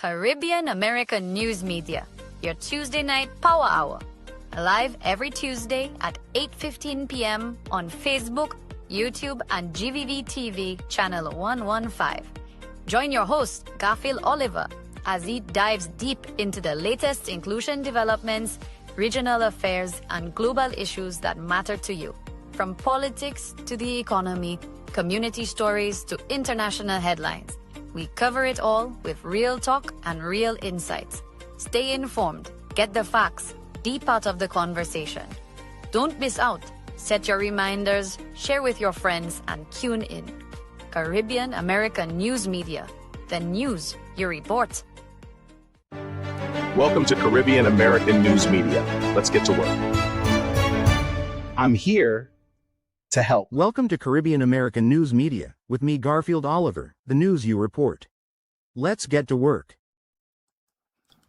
Caribbean American News Media, your Tuesday night power hour. Live every Tuesday at 8:15 p.m. on Facebook, YouTube, and GVV TV channel 115. Join your host, Garfield Olliver, as he dives deep into the latest inclusion developments, regional affairs, and global issues that matter to you. From politics to the economy, community stories to international headlines, we cover it all with real talk and real insights. Stay informed, get the facts, be part of the conversation. Don't miss out. Set your reminders, share with your friends, and tune in. Caribbean American News Media, the news you report. Welcome to Caribbean American News Media. Let's get to work. I'm here to help. Welcome to Caribbean American News Media, with me Garfield Olliver, the news you report. Let's get to work.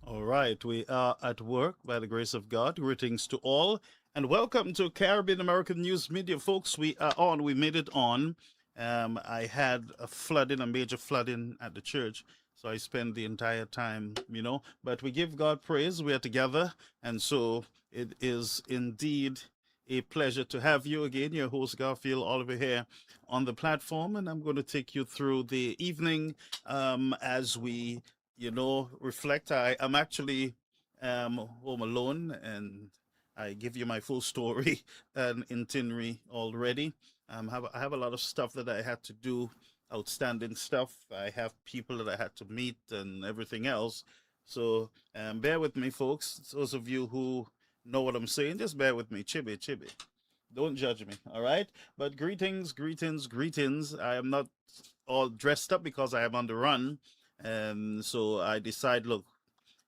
All right, we are at work by the grace of God. Greetings to all, and welcome to Caribbean American News Media, folks. We are on. We made it on. I had a major flooding at the church, so I spent the entire time, But we give God praise. We are together, and so it is indeed a pleasure to have you again. Your host Garfield Olliver here on the platform, and I'm going to take you through the evening as we reflect. I'm actually home alone, and I give you my full story and itinerary already. I have a lot of stuff that I had to do, outstanding stuff. I have people that I had to meet and everything else. So bear with me, folks. Those of you who know what I'm saying, just bear with me. Chibi. Don't judge me, all right? But greetings. I am not all dressed up because I am on the run. So I decide, look,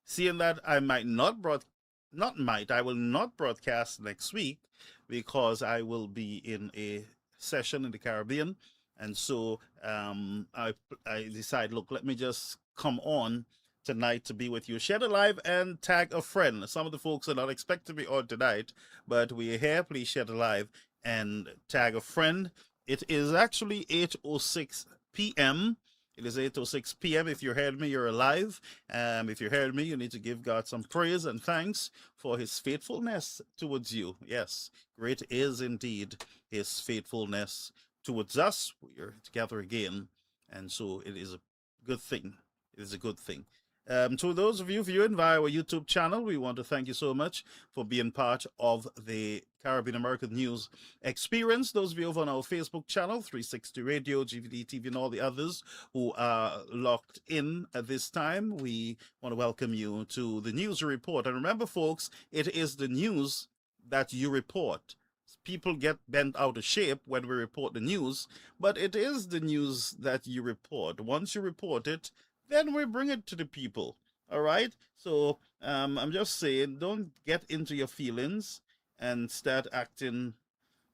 seeing that I I will not broadcast next week because I will be in a session in the Caribbean. And so I decide, look, let me just come on tonight to be with you. Share the live and tag a friend. Some of the folks are not expecting me on tonight, but we are here. Please share the live and tag a friend. It is actually 8:06 p.m. It is 8:06 p.m. If you heard me, you're alive. If you heard me, you need to give God some praise and thanks for his faithfulness towards you. Yes, great is indeed his faithfulness towards us. We are together again, and so it is a good thing. It is a good thing. To those of you viewing via our YouTube channel, we want to thank you so much for being part of the Caribbean American News experience. Those of you over on our Facebook channel, 360 Radio, GVD TV, and all the others who are locked in at this time, we want to welcome you to the news report. And remember, folks, it is the news that you report. People get bent out of shape when we report the news, but it is the news that you report. Once you report it, then we bring it to the people. All right? So I'm just saying, don't get into your feelings and start acting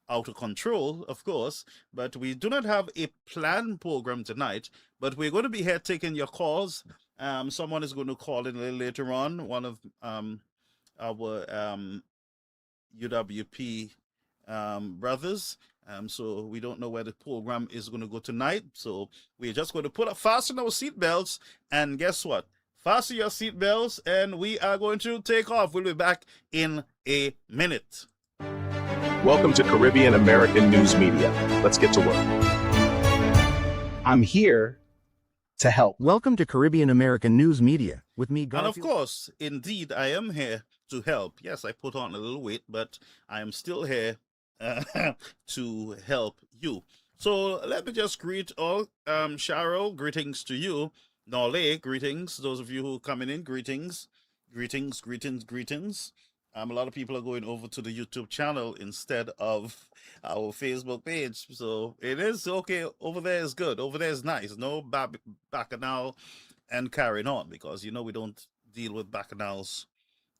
out of control, of course. But we do not have a planned program tonight, but we're going to be here taking your calls. Someone is going to call in a little later on, one of our UWP brothers. So we don't know where the program is going to go tonight. So we're just going to fasten our seatbelts, and guess what? Fasten your seatbelts, and we are going to take off. We'll be back in a minute. Welcome to Caribbean American News Media. Let's get to work. I'm here to help. Welcome to Caribbean American News Media, with me Garfield. And of course, indeed, I am here to help. Yes, I put on a little weight, but I am still here to help you. So let me just greet all. Cheryl, greetings to you. Nole, greetings. Those of you who are coming in, greetings. A lot of people are going over to the YouTube channel instead of our Facebook page. So it is okay. Over there is good. Over there is nice. No bacchanal and carrying on, because we don't deal with bacchanals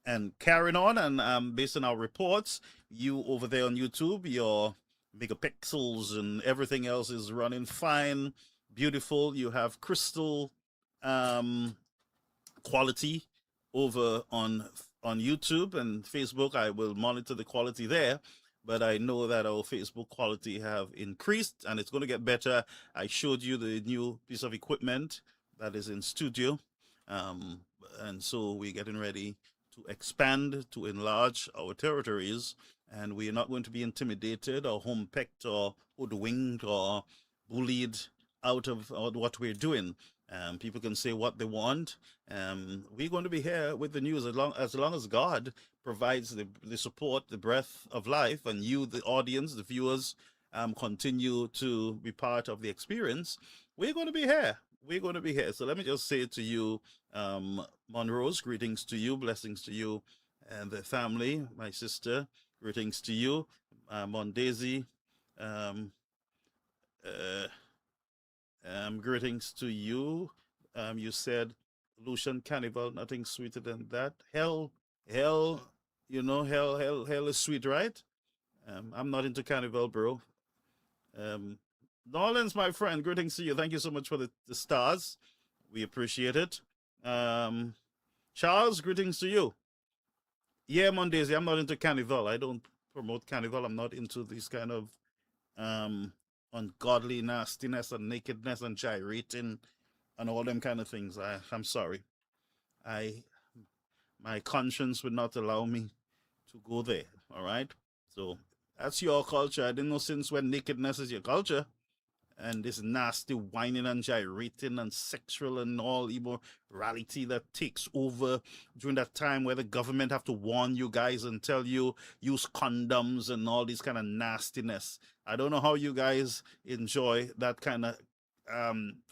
and carrying on. And based on our reports, you over there on YouTube, your megapixels and everything else is running fine, beautiful. You have crystal quality over on YouTube and Facebook. I will monitor the quality there, but I know that our Facebook quality have increased, and it's going to get better. I showed you the new piece of equipment that is in studio. Um, and so we're getting ready to expand, to enlarge our territories, and we are not going to be intimidated or home-picked or hoodwinked or bullied out of what we're doing. People can say what they want. We're going to be here with the news as long as God provides the support, the breath of life, and you, the audience, the viewers, continue to be part of the experience. We're going to be here. We're going to be here. So let me just say to you, Monrose, greetings to you, blessings to you and the family, my sister, greetings to you, Mondaisy, um, uh, greetings to you. You said Lucian Carnival, nothing sweeter than that. Hell, hell is sweet, right? I'm not into Carnival, bro. Um, Nolans, my friend, greetings to you. Thank you so much for the stars. We appreciate it. Charles, greetings to you. Yeah, Mondays. I'm not into Carnival. I don't promote Carnival. I'm not into this kind of um ungodly nastiness and nakedness and gyrating and all them kind of things. I'm sorry. I My conscience would not allow me to go there. All right. So that's your culture. I didn't know since when nakedness is your culture. And this nasty whining and gyrating and sexual and all immorality that takes over during that time where the government have to warn you guys and tell you use condoms and all this kind of nastiness. I don't know how you guys enjoy that kind of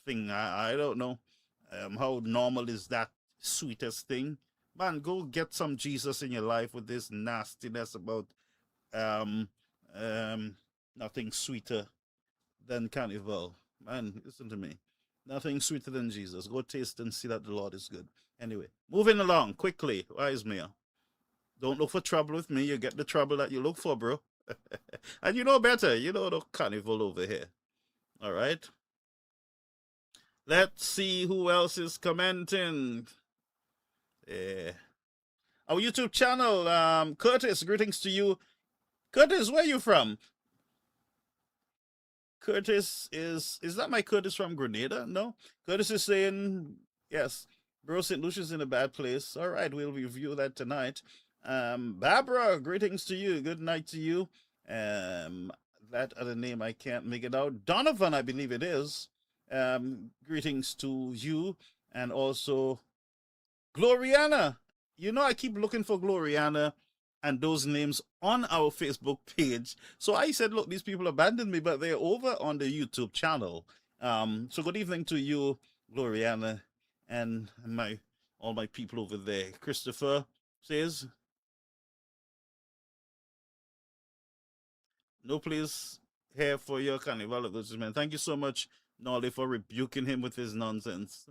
thing. I don't know how normal is that sweetest thing. Man, go get some Jesus in your life with this nastiness about um nothing sweeter than Carnival. Man, listen to me. Nothing sweeter than Jesus. Go taste and see that the Lord is good. Anyway, moving along quickly. Wise Mayor. Don't look for trouble with me. You get the trouble that you look for, bro. And you know better. You know the Carnival over here. All right. Let's see who else is commenting. Yeah. Our YouTube channel, Curtis, greetings to you. Curtis, where you from? Curtis is that my Curtis from Grenada? No. Curtis is saying yes. Bro, St. Lucia's in a bad place. All right, we'll review that tonight. Barbara, greetings to you. Good night to you. That other name I can't make it out. Donovan, I believe it is. Greetings to you, and also Gloriana. You know, I keep looking for Gloriana and those names on our Facebook page. So I said, look, these people abandoned me, but they're over on the YouTube channel. So good evening to you, Gloriana, and all my people over there. Christopher says, no place here for your carnival of those men. Thank you so much, Nolly, for rebuking him with his nonsense.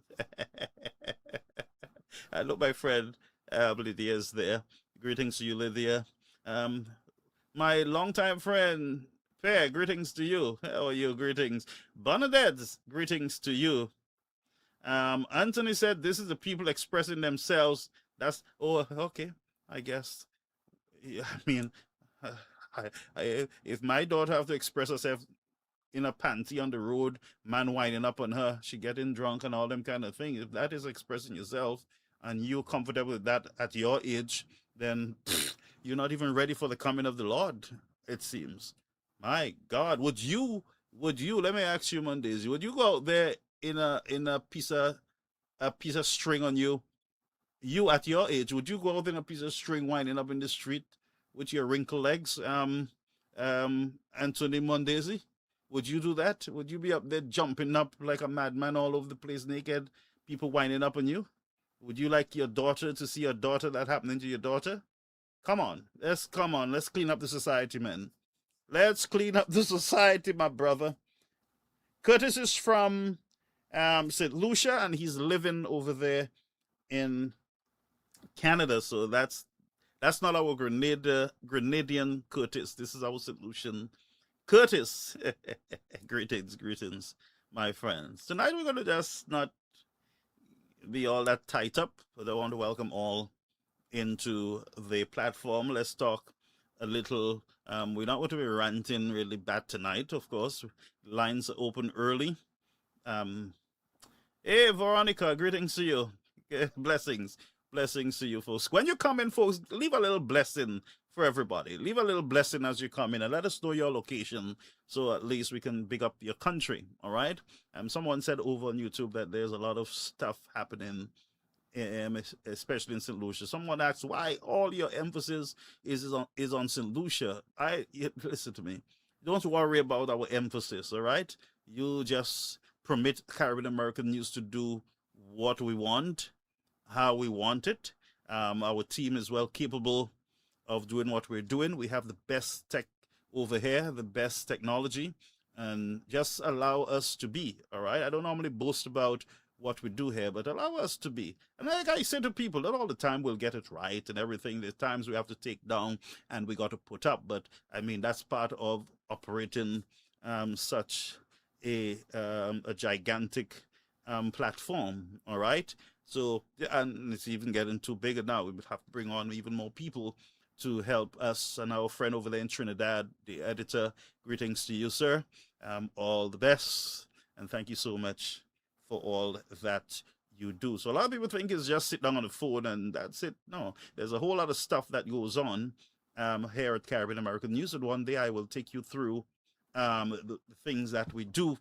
I know my friend Lydia is there. Greetings to you, Lydia. My longtime friend, Fair, greetings to you. How are you? Greetings. Bernadette, greetings to you. Anthony said this is the people expressing themselves. That's, oh, okay, I guess. Yeah, I mean, if my daughter have to express herself in a panty on the road, man winding up on her, she getting drunk and all them kind of things, if that is expressing yourself and you're comfortable with that at your age, then you're not even ready for the coming of the Lord, it seems. My God, would you, let me ask you, Mondays, would you go out there in a piece of string on you? You at your age, would you go out in a piece of string winding up in the street with your wrinkled legs? Anthony Mondaisy? Would you do that? Would you be up there jumping up like a madman all over the place naked, people winding up on you? Would you like your daughter to see your daughter that happening to your daughter? Come on. Let's clean up the society, man. Let's clean up the society, my brother. Curtis is from St. Lucia, and he's living over there in Canada. So that's not our Grenadian Curtis. This is our St. Lucian Curtis. Greetings, my friends. Tonight we're going to just not be all that tight up, but I want to welcome all into the platform. Let's talk a little. We're not going to be ranting really bad tonight, of course. Lines are open early. Hey, Veronica, greetings to you. Okay? Blessings. Blessings to you, folks. When you come in, folks, leave a little blessing for everybody. Leave a little blessing as you come in and let us know your location so at least we can big up your country. All right. Someone said over on YouTube that there's a lot of stuff happening, especially in St. Lucia. Someone asked why all your emphasis is on St. Lucia. Listen to me. Don't worry about our emphasis. All right. You just permit Caribbean American News to do what we want, how we want it. Our team is well capable of doing what we're doing. We have the best tech over here, the best technology, and just allow us to be. All right. I don't normally boast about what we do here, but allow us to be. And like I say to people, not all the time we'll get it right and everything. There's times we have to take down and we got to put up. But I mean, that's part of operating such a gigantic platform. All right. So, and it's even getting too bigger now. We would have to bring on even more people to help us. And our friend over there in Trinidad, the editor, greetings to you, sir. All the best. And thank you so much for all that you do. So a lot of people think it's just sit down on the phone and that's it. No, there's a whole lot of stuff that goes on here at Caribbean American News. And one day I will take you through the things that we do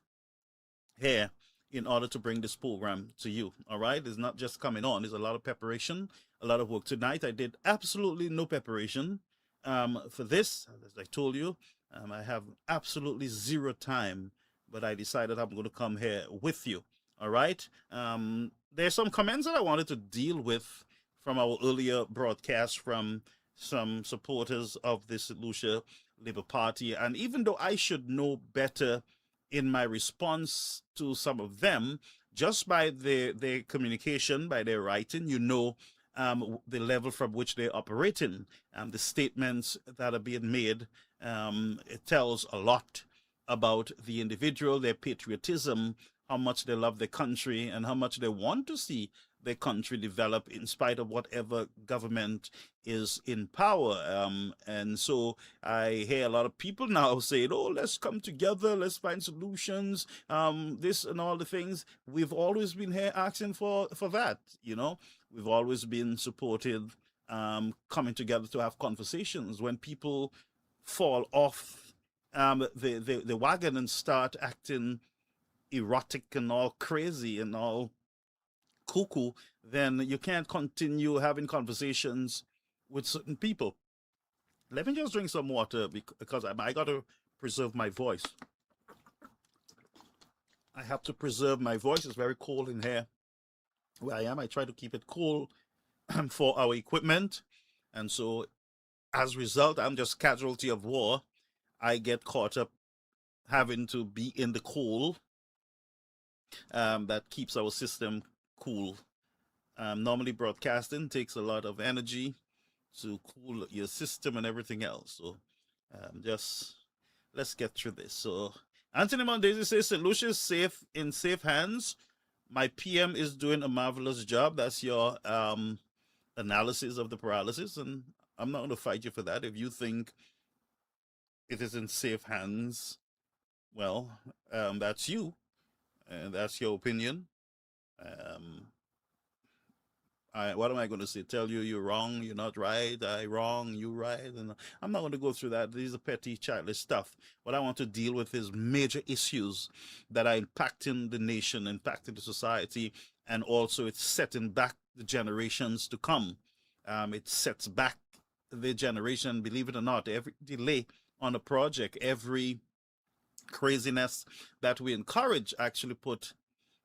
here in order to bring this program to you. All right. It's not just coming on. There's a lot of preparation, a lot of work. Tonight I did absolutely no preparation for this. As I told you, I have absolutely zero time, but I decided I'm going to come here with you. All right. There's some comments that I wanted to deal with from our earlier broadcast from some supporters of the St. Lucia Labour Party. And even though I should know better in my response to some of them, just by their communication, by their writing, you know the level from which they're operating, the statements that are being made, it tells a lot about the individual, their patriotism, how much they love their country, and how much they want to see their country develop in spite of whatever government is in power. And so I hear a lot of people now saying, oh, let's come together, let's find solutions, this and all the things. We've always been here asking for that, you know. We've always been supportive, coming together to have conversations. When people fall off the wagon and start acting erotic and all crazy and all cuckoo, then you can't continue having conversations with certain people. Let me just drink some water because I got to preserve my voice. I have to preserve my voice. It's very cold in here where I am. I try to keep it cool for our equipment. And so as a result, I'm just casualty of war. I get caught up having to be in the cold that keeps our system cool. Normally broadcasting takes a lot of energy to cool your system and everything else. So just let's get through this. So Anthony Mondesi says St. Lucia is in safe hands. My PM is doing a marvelous job. That's your analysis of the paralysis, and I'm not going to fight you for that. If you think it is in safe hands, well, that's you, and that's your opinion. What am I going to say? Tell you you're wrong, you're not right, I wrong, you right. And I'm not going to go through that. These are petty, childish stuff. What I want to deal with is major issues that are impacting the nation, impacting the society, and also it's setting back the generations to come. It sets back the generation, believe it or not. Every delay on a project, every craziness that we encourage actually put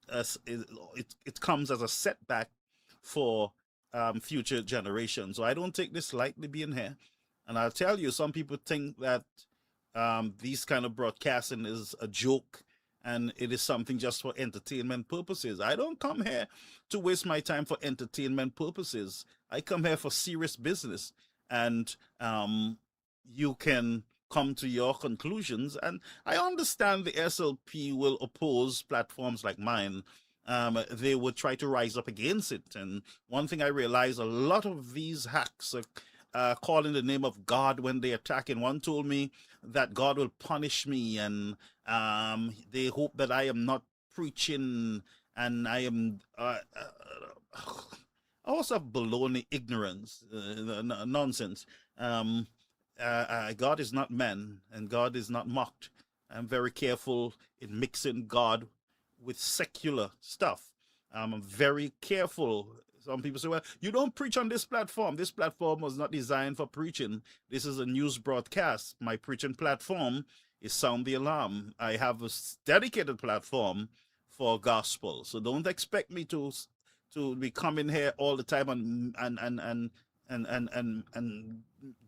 us, it comes as a setback for future generations. So I don't take this lightly being here. And I'll tell you, some people think that these kind of broadcasting is a joke and it is something just for entertainment purposes. I don't come here to waste my time for entertainment purposes. I come here for serious business. And you can come to your conclusions. And I understand the SLP will oppose platforms like mine. They would try to rise up against it. And one thing I realize, a lot of these hacks are calling the name of God when they attack. And one told me that God will punish me, and they hope that I am not preaching and I am a host of baloney, ignorance, nonsense. God is not man, and God is not mocked. I'm very careful in mixing God with secular stuff. I'm very careful. Some people say, well, you don't preach on this platform. This platform was not designed for preaching. This is a news broadcast. My preaching platform is Sound the Alarm. I have a dedicated platform for gospel. So don't expect me to be coming here all the time and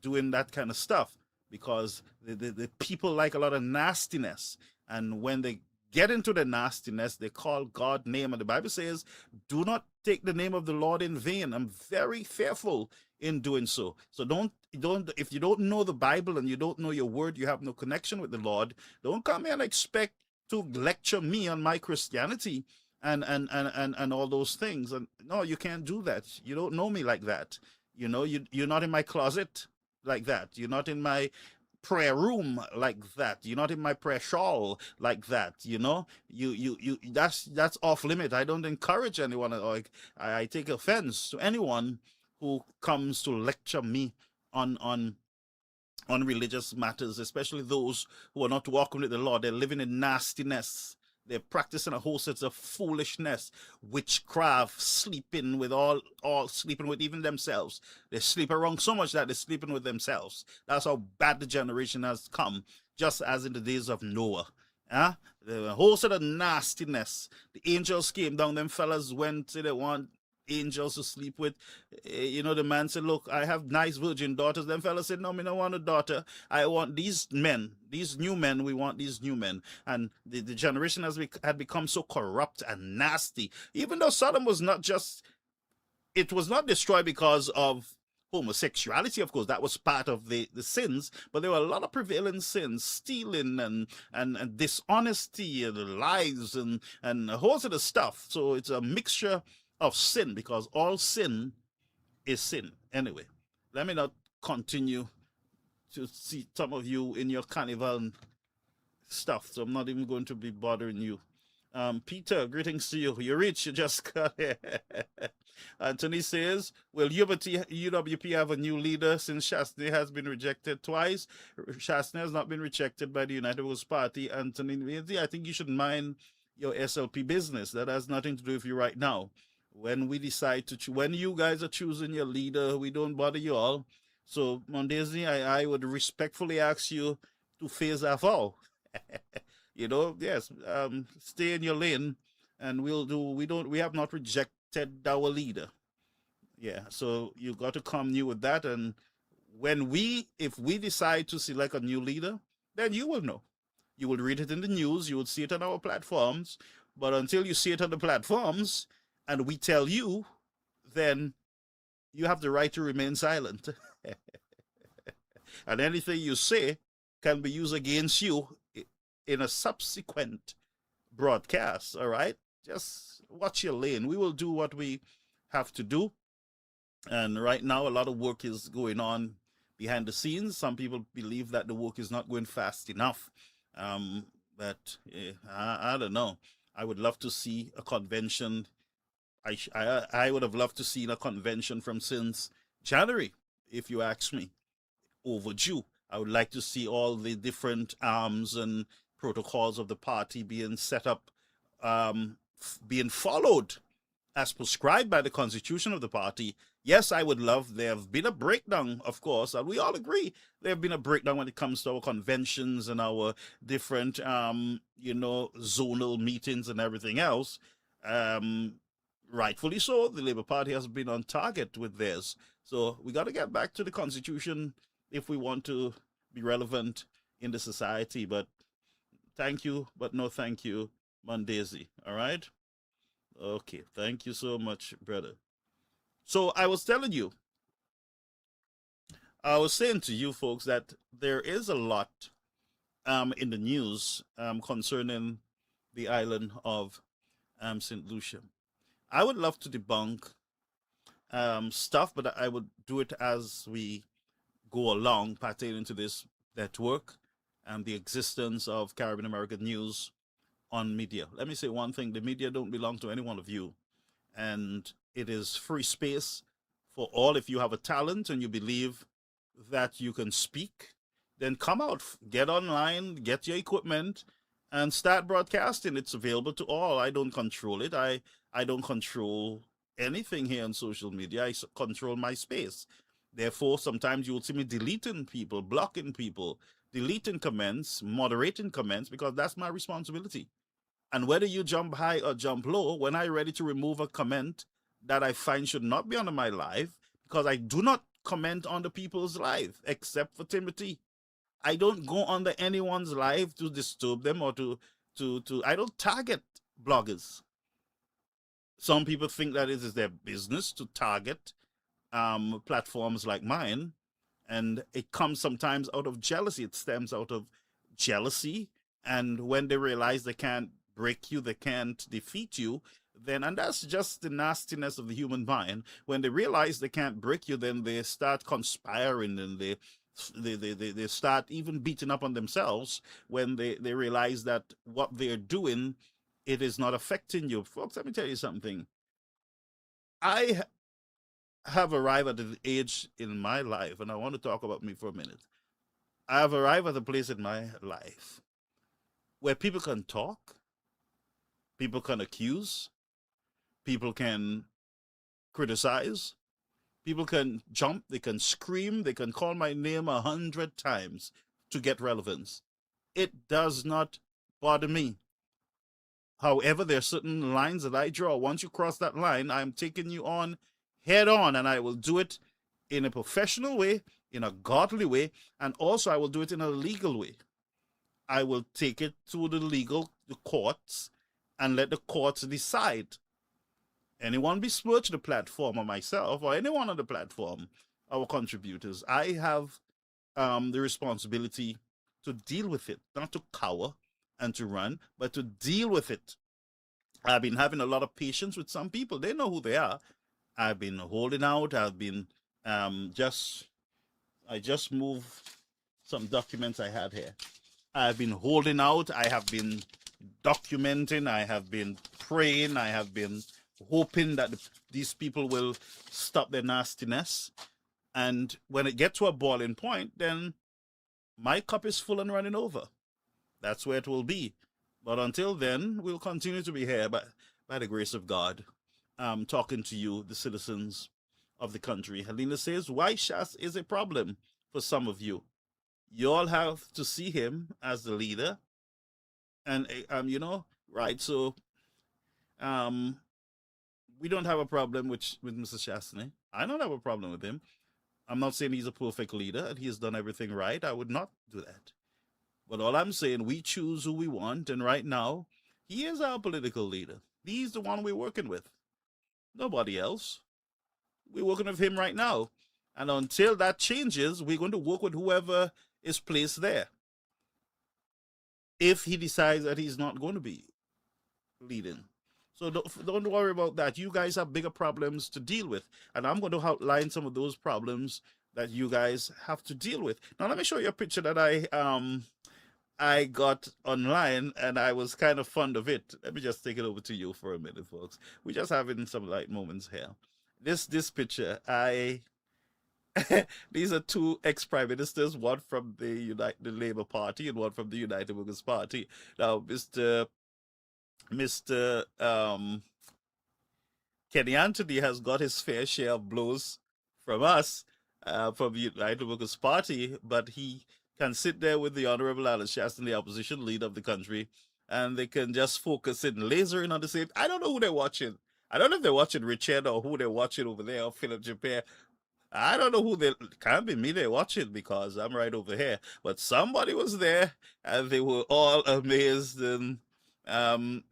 doing that kind of stuff, because the people like a lot of nastiness, and when they get into the nastiness, they call God name, and the Bible says, do not take the name of the Lord in vain. I'm very fearful in doing so. So don't if you don't know the Bible and you don't know your word, you have no connection with the Lord, don't come here and expect to lecture me on my Christianity and all those things. And no, you can't do that. You don't know me like that. You know, you're not in my closet like that. You're not in my prayer room like that. You're not in my prayer shawl like that. You know, you that's off limit. I don't encourage anyone. Like, I take offense to anyone who comes to lecture me on religious matters, especially those who are not walking with the Lord. They're living in nastiness. They're practicing a whole set of foolishness, witchcraft, sleeping with sleeping with even themselves. They sleep around so much that they're sleeping with themselves. That's how bad the generation has come, just as in the days of Noah. The whole set of nastiness. The angels came down, them fellas went to the one angels to sleep with. You know, the man said, look, I have nice virgin daughters. Them fellas said, no, me don't want a daughter. I want these men, these new men. We want these new men. And the generation had become so corrupt and nasty. Even though Sodom was not just, it was not destroyed because of homosexuality. Of course, that was part of the sins, but there were a lot of prevailing sins, stealing and dishonesty and lies and a whole set of stuff. So it's a mixture of sin, because all sin is sin. Anyway, let me not continue to see some of you in your carnival stuff, so I'm not even going to be bothering you. Peter, greetings to you. You're rich, you just got here. Anthony says, will UWP have a new leader since Chastney has been rejected twice? Chastney has not been rejected by the United Workers Party. Anthony, I think you should mind your SLP business. That has nothing to do with you right now. When we decide to when you guys are choosing your leader, we don't bother you all. So, Mondesi, I would respectfully ask you to phase that out. You know, yes, stay in your lane, and we have not rejected our leader. Yeah, so you got to come new with that. And if we decide to select a new leader, then you will know. You will read it in the news, you will see it on our platforms. But until you see it on the platforms and we tell you, then you have the right to remain silent. And anything you say can be used against you in a subsequent broadcast. All right, just watch your lane. We will do what we have to do. And right now, a lot of work is going on behind the scenes. Some people believe that the work is not going fast enough. But I don't know. I would love to see a convention. I would have loved to see a convention from since January, if you ask me. Overdue. I would like to see all the different arms and protocols of the party being set up, being followed as prescribed by the constitution of the party. Yes, I would love, there have been a breakdown, of course, and we all agree there have been a breakdown when it comes to our conventions and our different, zonal meetings and everything else. Rightfully so, the Labour Party has been on target with theirs. So we got to get back to the constitution if we want to be relevant in the society. But thank you, but no thank you, Mondesi. All right? Okay, thank you so much, brother. So I was saying to you folks that there is a lot in the news concerning the island of St. Lucia. I would love to debunk stuff, but I would do it as we go along, pertaining to this network and the existence of Caribbean American News on media. Let me say one thing: the media don't belong to any one of you. and it is free space for all. If you have a talent and you believe that you can speak, then come out, get online, get your equipment, and start broadcasting. It's available to all. I don't control it. I don't control anything here on social media. I control my space. Therefore, sometimes you will see me deleting people, blocking people, deleting comments, moderating comments, because that's my responsibility. And whether you jump high or jump low, when I'm ready to remove a comment that I find should not be under my live, because I do not comment on the people's live, except for Timothy. I don't go under anyone's live to disturb them or to I don't target bloggers. Some people think that it is their business to target platforms like mine, and it comes sometimes out of jealousy. It stems out of jealousy, and when they realize they can't break you, they can't defeat you, then, and that's just the nastiness of the human mind. When they realize they can't break you, then they start conspiring, and they start even beating up on themselves when they realize that what they're doing, it is not affecting you. Folks, let me tell you something. I have arrived at an age in my life, and I want to talk about me for a minute. I have arrived at a place in my life where people can talk, people can accuse, people can criticize, people can jump, they can scream, they can call my name 100 times to get relevance. It does not bother me. However, there are certain lines that I draw. Once you cross that line, I'm taking you on head on, and I will do it in a professional way, in a godly way, and also I will do it in a legal way. I will take it to the courts, and let the courts decide. Anyone besmirch the platform, or myself, or anyone on the platform, our contributors, I have the responsibility to deal with it, not to cower and to run, but to deal with it. I've been having a lot of patience with some people. They know who they are. I've been holding out. I've been I just moved some documents I had here. I've been holding out. I have been documenting. I have been praying. I have been hoping that these people will stop their nastiness. And when it gets to a boiling point, then my cup is full and running over. That's where it will be. But until then, we'll continue to be here by the grace of God, talking to you, the citizens of the country. Helena says, why Shas is a problem for some of you. You all have to see him as the leader. And, right, so we don't have a problem with Mr. Shastney. I don't have a problem with him. I'm not saying he's a perfect leader and he has done everything right. I would not do that. But all I'm saying, we choose who we want, and right now, he is our political leader. He's the one we're working with. Nobody else. We're working with him right now. And until that changes, we're going to work with whoever is placed there. If he decides that he's not going to be leading. So don't worry about that. You guys have bigger problems to deal with. And I'm going to outline some of those problems that you guys have to deal with. Now, let me show you a picture that I got online, and I was kind of fond of it. Let me just take it over to you for a minute, folks. We're just having some light moments here. This picture, these are two ex-prime ministers, one from the Labour Party and one from the United Workers' Party. Now, Mr. Kenny Anthony has got his fair share of blows from us, from the United Workers' Party, but he can sit there with the Honorable Alan Shaston, the opposition leader of the country, and they can just focus in, lasering on the same. I don't know who they're watching. I don't know if they're watching Richard or who they're watching over there, or Philip Japere. I don't know who they, can't be me they're watching because I'm right over here. But somebody was there, and they were all amazed and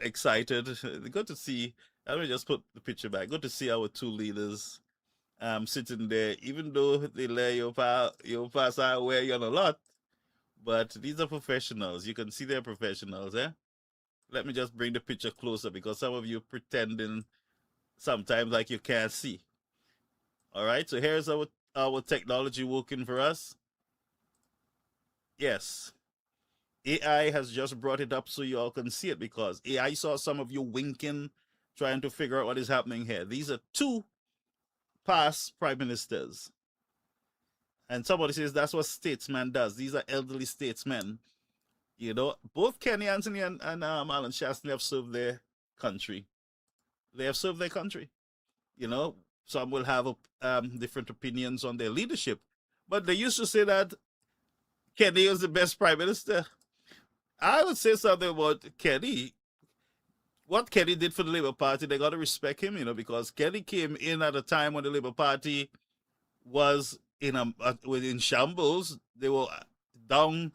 excited. Good to see. Let me just put the picture back. Good to see our two leaders sitting there, even though they lay your pass out where you're on a lot. But these are professionals. You can see they're professionals, eh? Let me just bring the picture closer because some of you pretending sometimes like you can't see. All right, so here's our technology working for us. Yes. AI has just brought it up so you all can see it because AI saw some of you winking, trying to figure out what is happening here. These are two past prime ministers. And somebody says that's what statesman does. These are elderly statesmen. You know, both Kenny Anthony and Alan Shastney have served their country. They have served their country. You know, some will have different opinions on their leadership. But they used to say that Kenny was the best prime minister. I would say something about Kenny. What Kenny did for the Labour Party, they got to respect him, you know, because Kenny came in at a time when the Labour Party was in shambles. They were down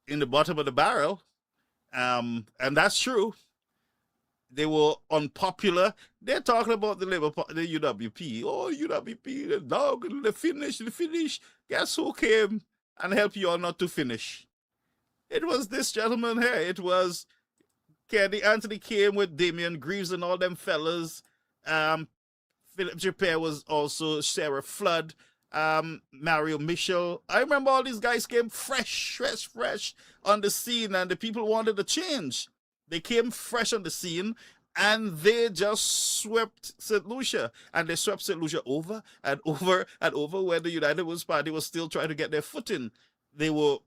in the bottom of the barrel, and that's true. They were unpopular. They're talking about the the UWP. Oh, UWP, the dog, the finish. Guess who came and helped you all not to finish? It was this gentleman here. It was Kenny Anthony came with Damian Greaves and all them fellas. Philip Japere was also Sarah Flood. Mario Michel. I remember all these guys came fresh on the scene, and the people wanted a change. They came fresh on the scene, and they just swept St. Lucia. And they swept St. Lucia over and over and over, where the United Workers Party was still trying to get their footing. They were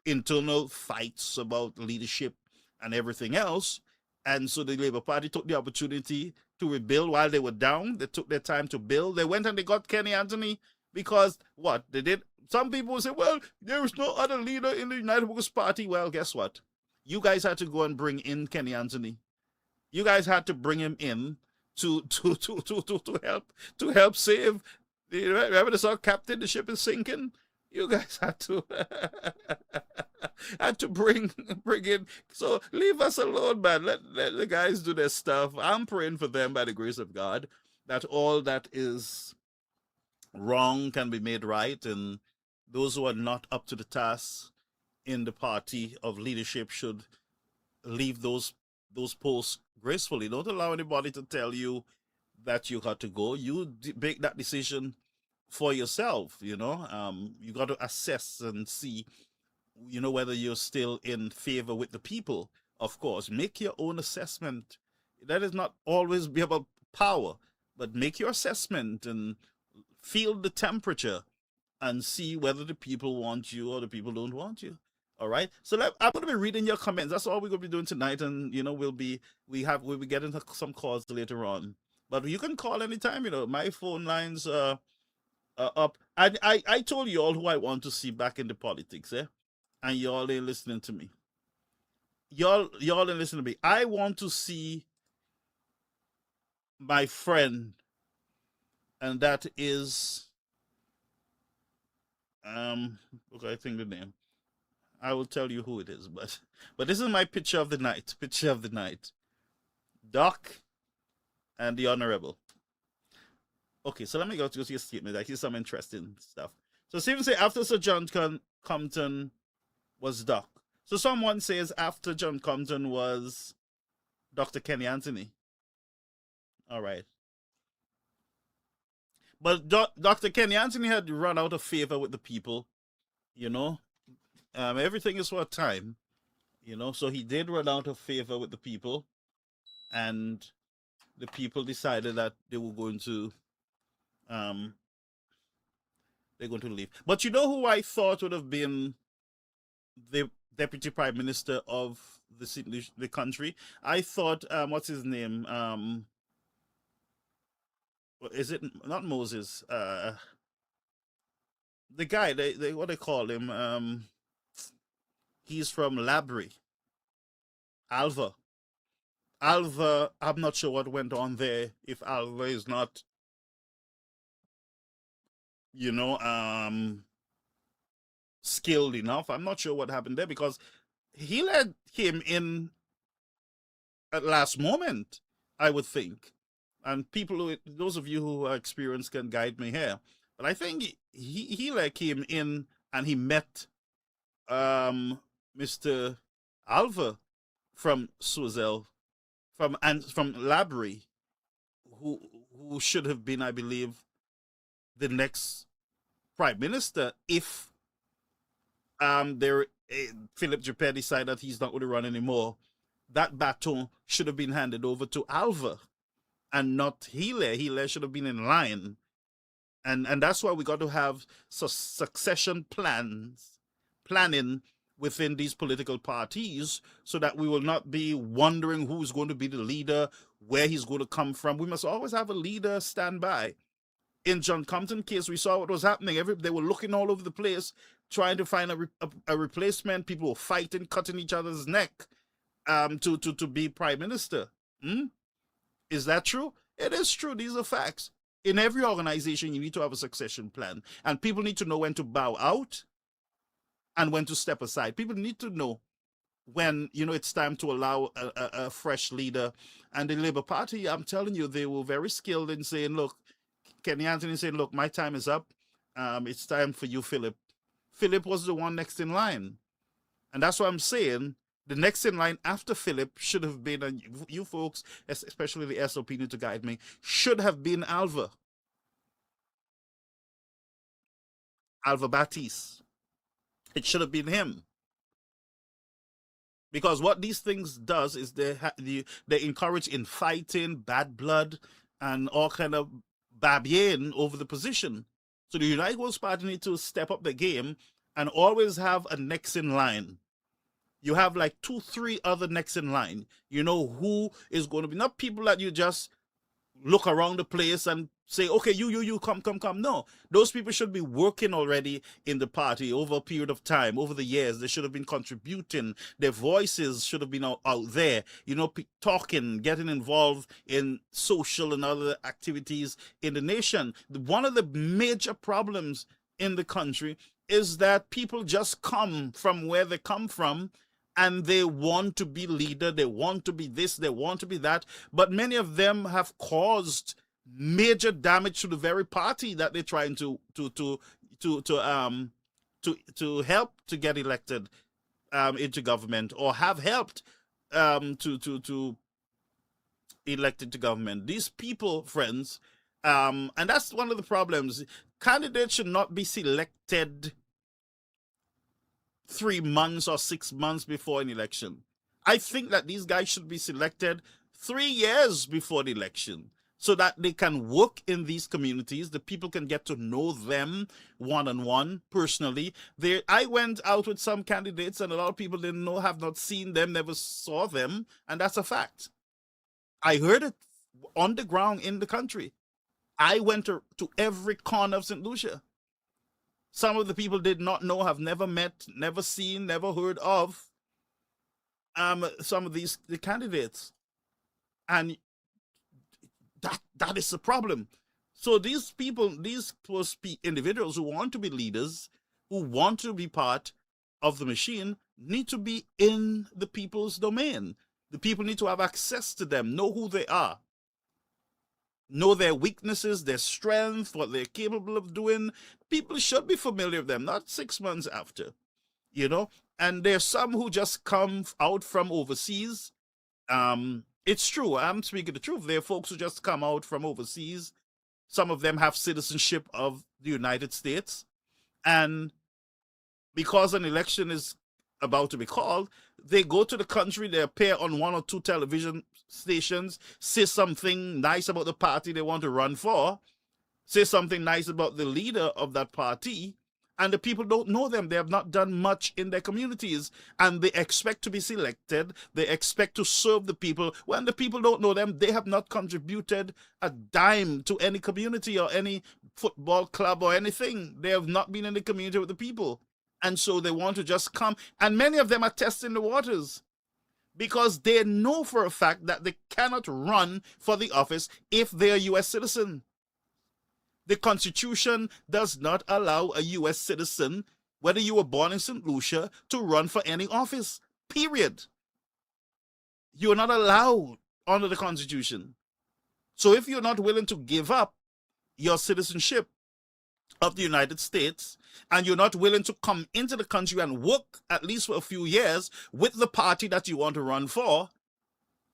internal fights about leadership and everything else. And so the Labour Party took the opportunity to rebuild while they were down. They took their time to build. They went and they got Kenny Anthony because what? They did. Some people say, well, there is no other leader in the United Workers Party. Well, guess what? You guys had to go and bring in Kenny Anthony. You guys had to bring him in to help save. Remember the song Captain, the ship is sinking? You guys had to bring in. So leave us alone, man. Let the guys do their stuff. I'm praying for them by the grace of God that all that is wrong can be made right, and those who are not up to the task in the party of leadership should leave those posts gracefully. Don't allow anybody to tell you that you got to go. You make that decision for yourself. You know, you got to assess and see, you know, whether you're still in favor with the people. Of course, make your own assessment. That is not always be about power, but make your assessment and feel the temperature and see whether the people want you or the people don't want you. All right. So I'm going to be reading your comments. That's all we're going to be doing tonight. And, you know, we'll be getting some calls later on. But you can call anytime. You know, my phone lines are up. And I told you all who I want to see back in the politics, and y'all ain't listening to me. Y'all ain't listening to me. I want to see my friend, and that is okay, I think the name. I will tell you who it is, but this is my picture of the night. Doc and the Honorable. Okay, so let me go to your statement. I see some interesting stuff. So Stephen say after Sir John Compton was Doc. So someone says after John Compton was Dr. Kenny Anthony. All right. But Dr. Kenny Anthony had run out of favor with the people, you know. Everything is for a time, you know. So he did run out of favor with the people, and the people decided that they were going to, leave. But you know who I thought would have been the deputy prime minister of the country? I thought, what's his name? Is it not Moses? The guy, they what they call him? He's from Labrie. Alva. I'm not sure what went on there. If Alva is not, you know, skilled enough, I'm not sure what happened there, because he let him in at last moment, I would think. And those of you who are experienced can guide me here. But I think he like came in and he met Mr. Alva from Swazel, from Labrie, who should have been, I believe, the next prime minister if Philip Japere decided that he's not going to run anymore. That baton should have been handed over to Alva. and not Hilaire. Hilaire should have been in line. And that's why we got to have succession planning within these political parties, so that we will not be wondering who's going to be the leader, where he's going to come from. We must always have a leader stand by. In John Compton's case, we saw what was happening. They were looking all over the place, trying to find a replacement. People were fighting, cutting each other's neck to be prime minister. Is that true? It is true. These are facts. In every organization, you need to have a succession plan. And people need to know when to bow out and when to step aside. People need to know when, it's time to allow a fresh leader. And the Labour Party, I'm telling you, they were very skilled in saying, look, Kenny Anthony saying, look, my time is up. It's time for you, Philip. Philip was the one next in line. And that's what I'm saying. The next in line after Philip should have been, and you folks, especially the SOP need to guide me, should have been Alva Baptiste. It should have been him. Because what these things does is they encourage infighting, bad blood, and all kind of babying over the position. So the United Workers Party need to step up the game and always have a next in line. You have like 2-3 other next in line. You know who is going to be, not people that you just look around the place and say, okay, you, come. No, those people should be working already in the party over a period of time, over the years. They should have been contributing. Their voices should have been out there, talking, getting involved in social and other activities in the nation. One of the major problems in the country is that people just come from where they come from, and they want to be leader, they want to be this, they want to be that, but many of them have caused major damage to the very party that they're trying to help to get elected into government, or have helped to elected to government. These people, friends, and that's one of the problems. Candidates should not be selected 3 months or 6 months before an election. I think that these guys should be selected 3 years before the election, so that they can work in these communities. The people can get to know them one-on-one, personally. I went out with some candidates, and a lot of people didn't know, have not seen them, never saw them, and that's a fact. I heard it on the ground in the country. I went to every corner of St. Lucia. Some of the people did not know, have never met, never seen, never heard of some of the candidates. And that is the problem. So these people, these individuals who want to be leaders, who want to be part of the machine, need to be in the people's domain. The people need to have access to them, know who they are, know their weaknesses, their strength, what they're capable of doing. People should be familiar with them, not 6 months after, And there's some who just come out from overseas. It's true, I'm speaking the truth. There are folks who just come out from overseas. Some of them have citizenship of the United States. And because an election is about to be called, they go to the country, they appear on 1 or 2 television stations, say something nice about the party they want to run for, say something nice about the leader of that party, and the people don't know them. They have not done much in their communities, and they expect to be selected. They expect to serve the people. When the people don't know them, they have not contributed a dime to any community or any football club or anything. They have not been in the community with the people. And so they want to just come. And many of them are testing the waters, because they know for a fact that they cannot run for the office if they're a U.S. citizen. The Constitution does not allow a U.S. citizen, whether you were born in St. Lucia, to run for any office, period. You are not allowed under the Constitution. So if you're not willing to give up your citizenship of the United States, and you're not willing to come into the country and work at least for a few years with the party that you want to run for,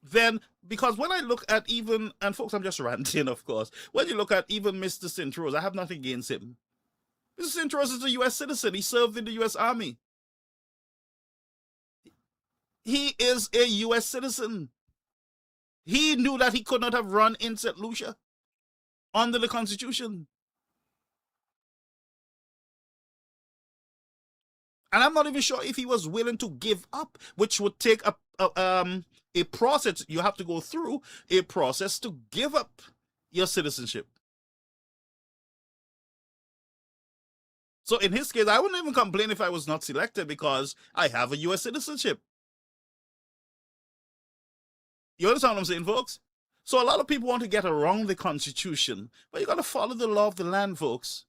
then, because when I look at even, and folks, I'm just ranting, of course, when you look at even Mr. St. Rose, I have nothing against him. Mr. St. Rose is a U.S. citizen. He served in the U.S. Army. He is a U.S. citizen. He knew that he could not have run in St. Lucia under the Constitution. And I'm not even sure if he was willing to give up, which would take a process. You have to go through a process to give up your citizenship. So in his case, I wouldn't even complain if I was not selected because I have a U.S. citizenship. You understand what I'm saying, folks? So a lot of people want to get around the Constitution, but you got to follow the law of the land, folks.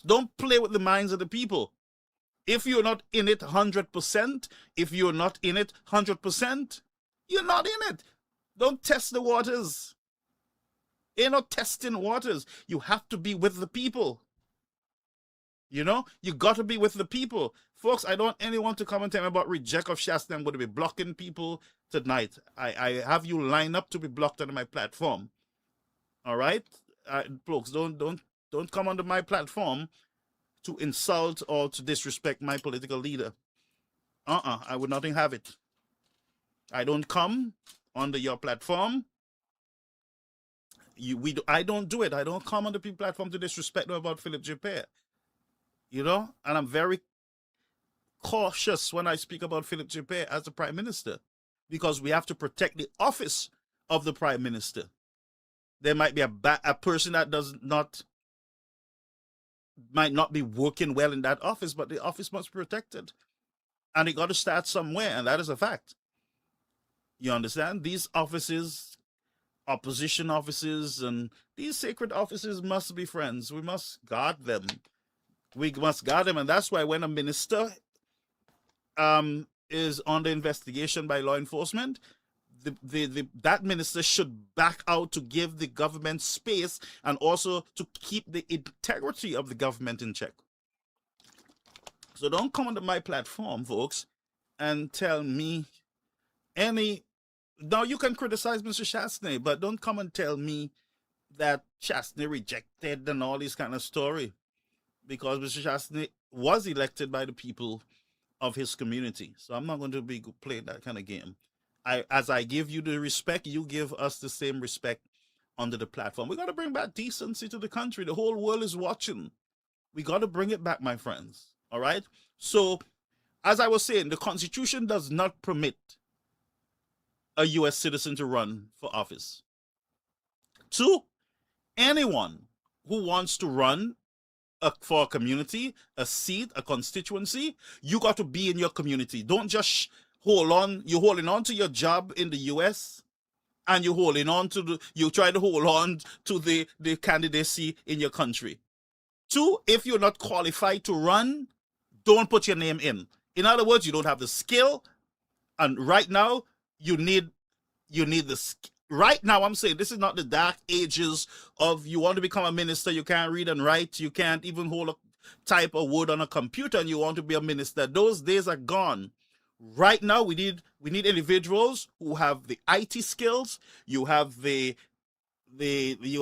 Don't play with the minds of the people. If you're not in it 100%, if you're not in it 100%, you're not in it. Don't test the waters. You're not testing waters. You have to be with the people. You know, you got to be with the people. Folks, I don't want anyone to come and tell me about reject of Shasta. I'm going to be blocking people tonight. I have you line up to be blocked on my platform. All right? Folks, don't come onto my platform to insult or to disrespect my political leader. I would not have it. I don't come under your platform. I don't do it. I don't come on the people platform to disrespect them about Philip J. Perry. You know, and I'm very cautious when I speak about Philip J. Perry as the Prime Minister, because we have to protect the office of the Prime Minister. There might be a person that might not be working well in that office, but the office must be protected. And it got to start somewhere, and that is a fact. You understand? These offices, opposition offices, and these sacred offices must be friends. We must guard them. We must guard them, and that's why when a minister is under investigation by law enforcement, that minister should back out to give the government space and also to keep the integrity of the government in check. So don't come onto my platform, folks, and tell me now you can criticize Mr. Chastney, but don't come and tell me that Chastney rejected and all this kind of story. Because Mr. Chastney was elected by the people of his community. So I'm not going to be playing that kind of game. As I give you the respect, you give us the same respect under the platform. We got to bring back decency to the country. The whole world is watching. We got to bring it back, my friends. All right? So, as I was saying, the Constitution does not permit a U.S. citizen to run for office. 2, anyone who wants to run for a community, a seat, a constituency, you got to be in your community. Don't just hold on. You're holding on to your job in the U.S. and you try to hold on to the candidacy in your country. 2, if you're not qualified to run, don't put your name in. In other words, you don't have the skill, and right now you need the skill. Right now, I'm saying this is not the dark ages of you want to become a minister, you can't read and write, you can't even type a word on a computer, and you want to be a minister. Those days are gone. Right now, we need individuals who have the IT skills. You have you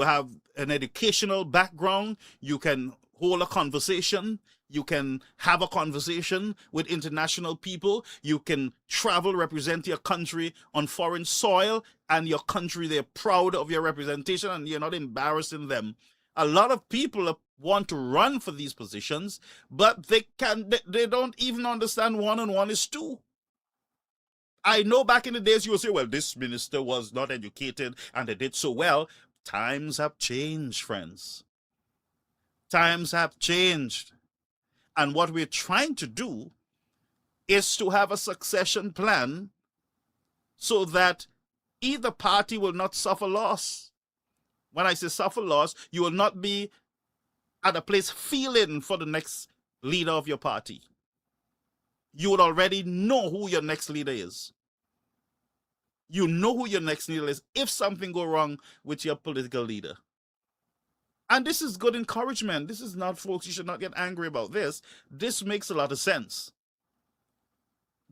have an educational background. You can hold a conversation. You can have a conversation with international people. You can travel, represent your country on foreign soil, and your country, they're proud of your representation and you're not embarrassing them. A lot of people want to run for these positions, but they don't even understand 1 and 1 is 2. I know back in the days you will say, well, this minister was not educated and they did so well. Times have changed, friends. Times have changed. And what we're trying to do is to have a succession plan so that either party will not suffer loss. When I say suffer loss, you will not be at a place feeling for the next leader of your party. You would already know who your next leader is. You know who your next leader is if something go wrong with your political leader. And this is good encouragement. This is not, folks, you should not get angry about this. This makes a lot of sense.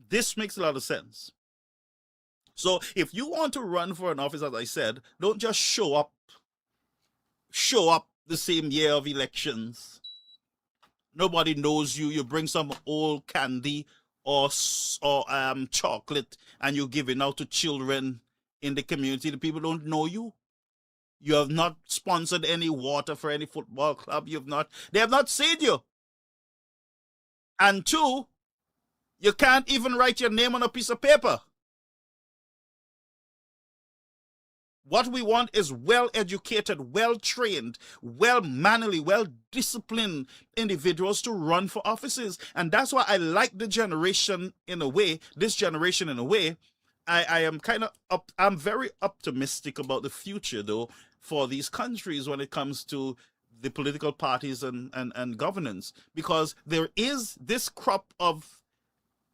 This makes a lot of sense. So if you want to run for an office, as I said, don't just show up the same year of elections. Nobody knows you. You bring some old candy or chocolate and you give it out to children in the community. The people don't know you. You have not sponsored any water for any football club. They have not seen you. And two, you can't even write your name on a piece of paper. What we want is well-educated, well-trained, well-mannerly, well-disciplined individuals to run for offices. And that's why I like this generation in a way. I'm very optimistic about the future, though, for these countries when it comes to the political parties and governance. Because there is this crop of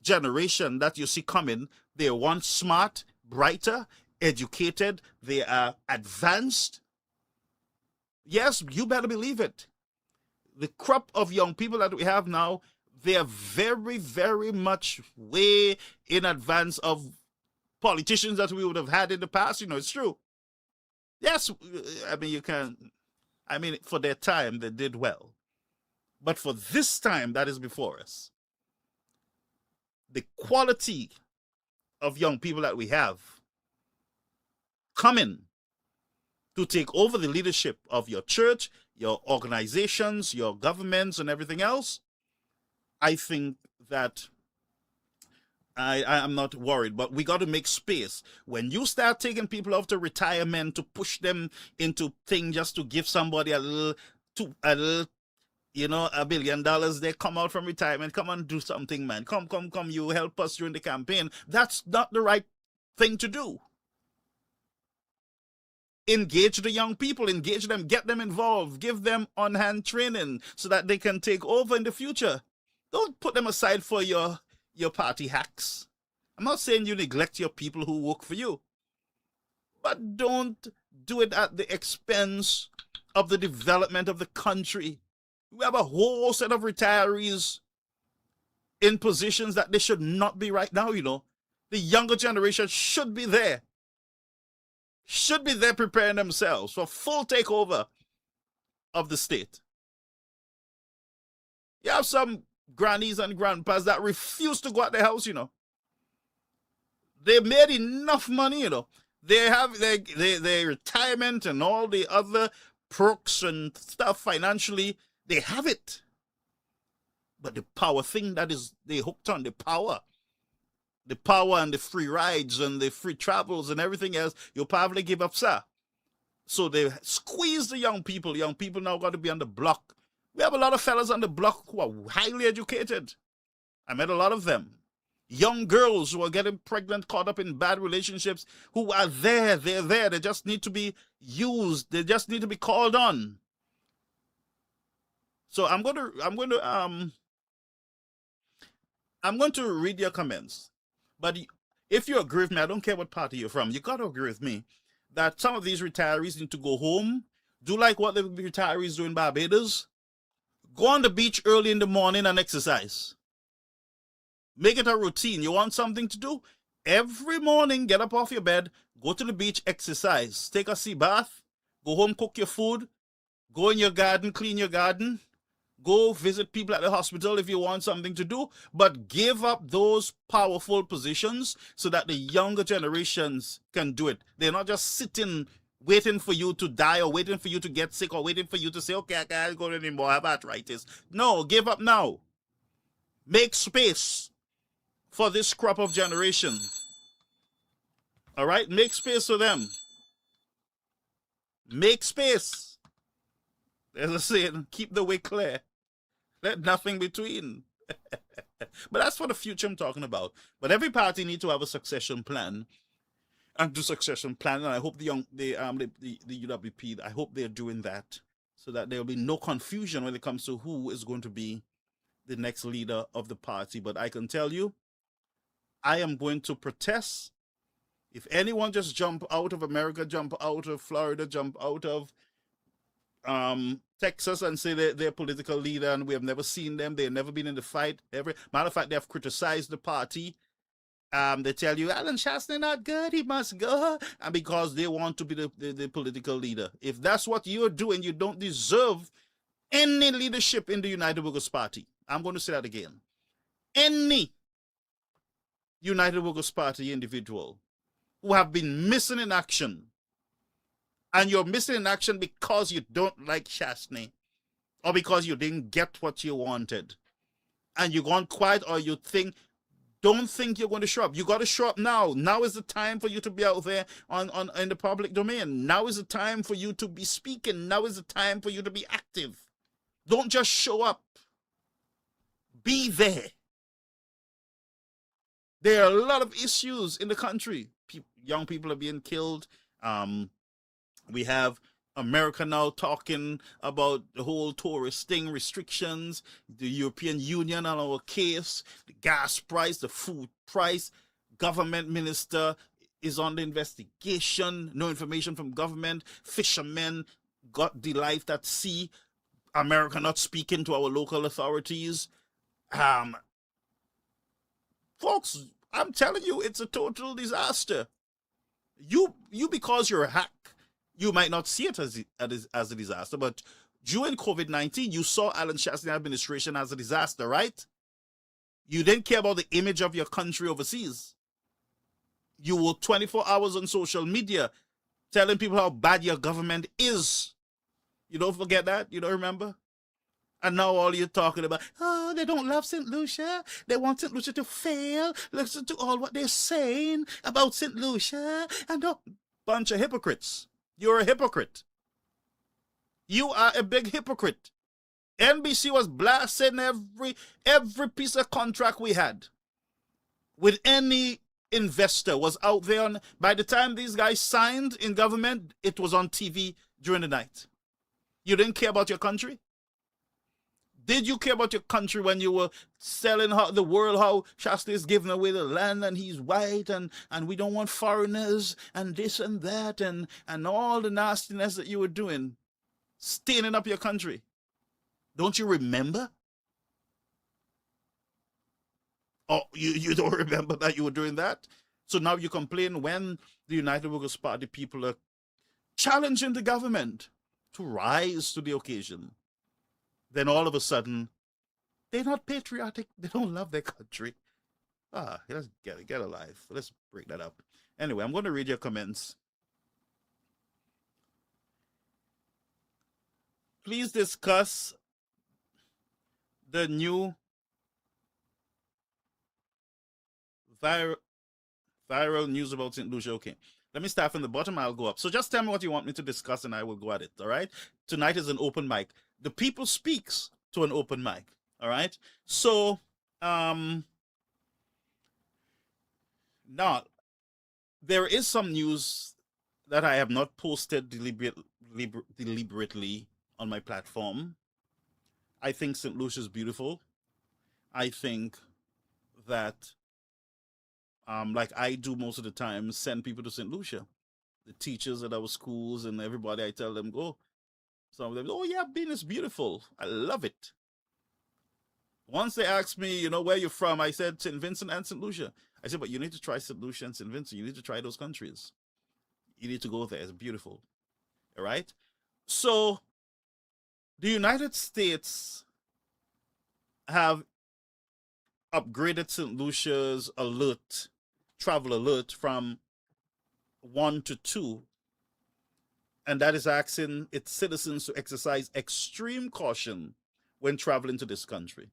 generation that you see coming. They want smart, brighter, educated, they are advanced. Yes, you better believe it. The crop of young people that we have now, they are very, very much way in advance of politicians that we would have had in the past. It's true. Yes, for their time, they did well. But for this time that is before us, the quality of young people that we have coming to take over the leadership of your church, your organizations, your governments, and everything else, I think that I'm not worried. But we got to make space. When you start taking people off to retirement to push them into things just to give somebody a little, $1 billion, they come out from retirement, come and do something, man. Come, you help us during the campaign. That's not the right thing to do. Engage the young people, engage them, get them involved, give them on-hand training so that they can take over in the future. Don't put them aside for your party hacks. I'm not saying you neglect your people who work for you, but don't do it at the expense of the development of the country. We have a whole set of retirees in positions that they should not be right now, The younger generation should be there. Should be there preparing themselves for full takeover of the state. You have some grannies and grandpas that refuse to go out the house, They made enough money, They have their retirement and all the other perks and stuff financially. They have it. But the power thing, that is, they hooked on the power and the free rides and the free travels and everything else, you'll probably give up, sir. So they squeeze the young people. Young people now got to be on the block. We have a lot of fellas on the block who are highly educated. I met a lot of them. Young girls who are getting pregnant, caught up in bad relationships, who are there. They're there. They just need to be used. They just need to be called on. So I'm going to read your comments. But if you agree with me, I don't care what party you're from, you got to agree with me that some of these retirees need to go home, do like what the retirees do in Barbados, go on the beach early in the morning and exercise. Make it a routine. You want something to do? Every morning, get up off your bed, go to the beach, exercise, take a sea bath, go home, cook your food, go in your garden, clean your garden, go visit people at the hospital if you want something to do, but give up those powerful positions so that the younger generations can do it. They're not just sitting, waiting for you to die or waiting for you to get sick or waiting for you to say, okay, I can't go anymore, I have arthritis. No, give up now. Make space for this crop of generation. All right? Make space for them. Make space. There's a saying, keep the way clear. Let nothing between. But that's for the future I'm talking about. But every party needs to have a succession plan. And do succession plan. And I hope the UWP, I hope they're doing that so that there will be no confusion when it comes to who is going to be the next leader of the party. But I can tell you, I am going to protest. If anyone just jump out of America, jump out of Florida, jump out of Texas and say they're a political leader and we have never seen them, they've never been in the fight. Matter of fact, they have criticized the party. They tell you, Alan Shastner not good, he must go. And because they want to be the political leader. If that's what you're doing, you don't deserve any leadership in the United Workers' Party. I'm going to say that again. Any United Workers' Party individual who have been missing in action. And you're missing in action because you don't like Chastney or because you didn't get what you wanted. And you're gone quiet, or you don't think you're going to show up. You got to show up now. Now is the time for you to be out there in the public domain. Now is the time for you to be speaking. Now is the time for you to be active. Don't just show up. Be there. There are a lot of issues in the country. Young people are being killed. We have America now talking about the whole tourist thing, restrictions, the European Union on our case, the gas price, the food price. Government minister is on the investigation. No information from government. Fishermen got the life at sea. America not speaking to our local authorities. Folks, I'm telling you, it's a total disaster. You because you're a hack, you might not see it as a disaster, but during COVID-19, you saw Alan Chastney administration as a disaster, right? You didn't care about the image of your country overseas. You were 24 hours on social media telling people how bad your government is. You don't forget that? You don't remember? And now all you're talking about, oh, they don't love St. Lucia. They want St. Lucia to fail. Listen to all what they're saying about St. Lucia. And a bunch of hypocrites. You're a hypocrite. You are a big hypocrite. NBC was blasting every piece of contract we had with any investor was out there. By the time these guys signed in government, it was on TV during the night. You didn't care about your country? Did you care about your country when you were selling the world how Shasta is giving away the land and he's white and we don't want foreigners and this and that and all the nastiness that you were doing, staining up your country? Don't you remember? Oh, you don't remember that you were doing that? So now you complain when the United Workers' Party people are challenging the government to rise to the occasion. Then all of a sudden, they're not patriotic. They don't love their country. Let's get alive. Let's break that up. Anyway, I'm going to read your comments. Please discuss the new viral news about St. Lucia. Okay. Let me start from the bottom. I'll go up. So just tell me what you want me to discuss and I will go at it. All right. Tonight is an open mic. The people speaks to an open mic. All right. So, now there is some news that I have not posted deliberately on my platform. I think St. Lucia is beautiful. I think that, like I do most of the time, send people to St. Lucia. The teachers at our schools and everybody, I tell them, go. Some of them, oh yeah, Bean is beautiful. I love it. Once they asked me, where you're from, I said St. Vincent and St. Lucia. I said, but you need to try St. Lucia and St. Vincent. You need to try those countries. You need to go there. It's beautiful. All right? So, the United States have upgraded St. Lucia's travel alert from 1 to 2. And that is asking its citizens to exercise extreme caution when traveling to this country.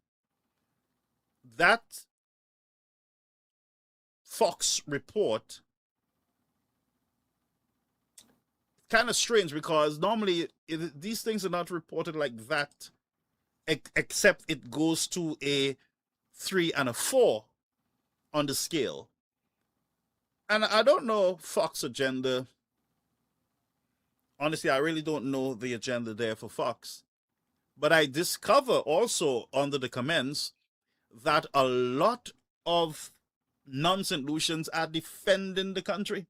That Fox report, kind of strange because normally these things are not reported like that, except it goes to a 3 and a 4 on the scale. And I don't know Fox agenda. Honestly, I really don't know the agenda there for Fox. But I discover also under the comments that a lot of non-St. Lucians are defending the country.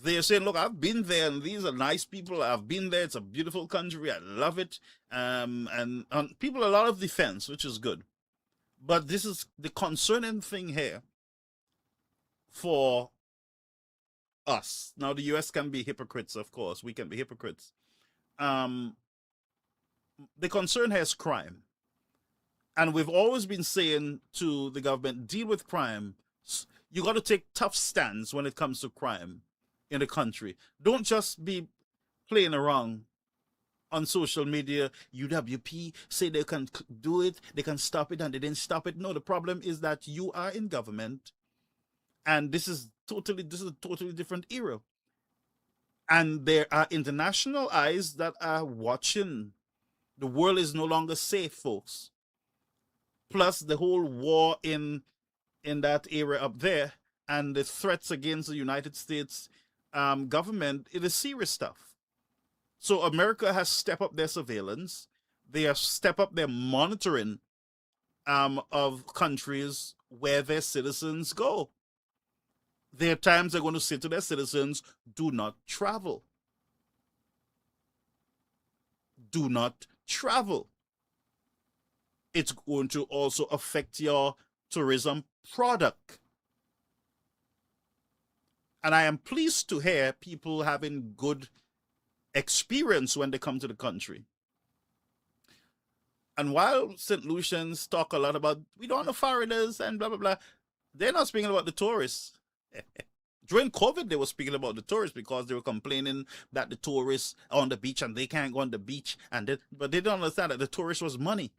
They're saying, look, I've been there and these are nice people. I've been there. It's a beautiful country. I love it. And people, a lot of defense, which is good. But this is the concerning thing here for us. Now, the U.S. can be hypocrites, of course. We can be hypocrites. The concern here is crime. And we've always been saying to the government, deal with crime. You got to take tough stands when it comes to crime in the country. Don't just be playing around on social media. UWP say they can do it, they can stop it, and they didn't stop it. No, the problem is that you are in government, and this is a totally different era. And there are international eyes that are watching. The world is no longer safe, folks. Plus the whole war in that area up there and the threats against the United States government, it is serious stuff. So America has stepped up their surveillance. They have stepped up their monitoring of countries where their citizens go. There are times they're going to say to their citizens, do not travel. Do not travel. It's going to also affect your tourism product. And I am pleased to hear people having good experience when they come to the country. And while St. Lucians talk a lot about, we don't want the foreigners and blah, blah, blah, they're not speaking about the tourists. During COVID, they were speaking about the tourists because they were complaining that the tourists are on the beach and they can't go on the beach. But they don't understand that the tourist was money.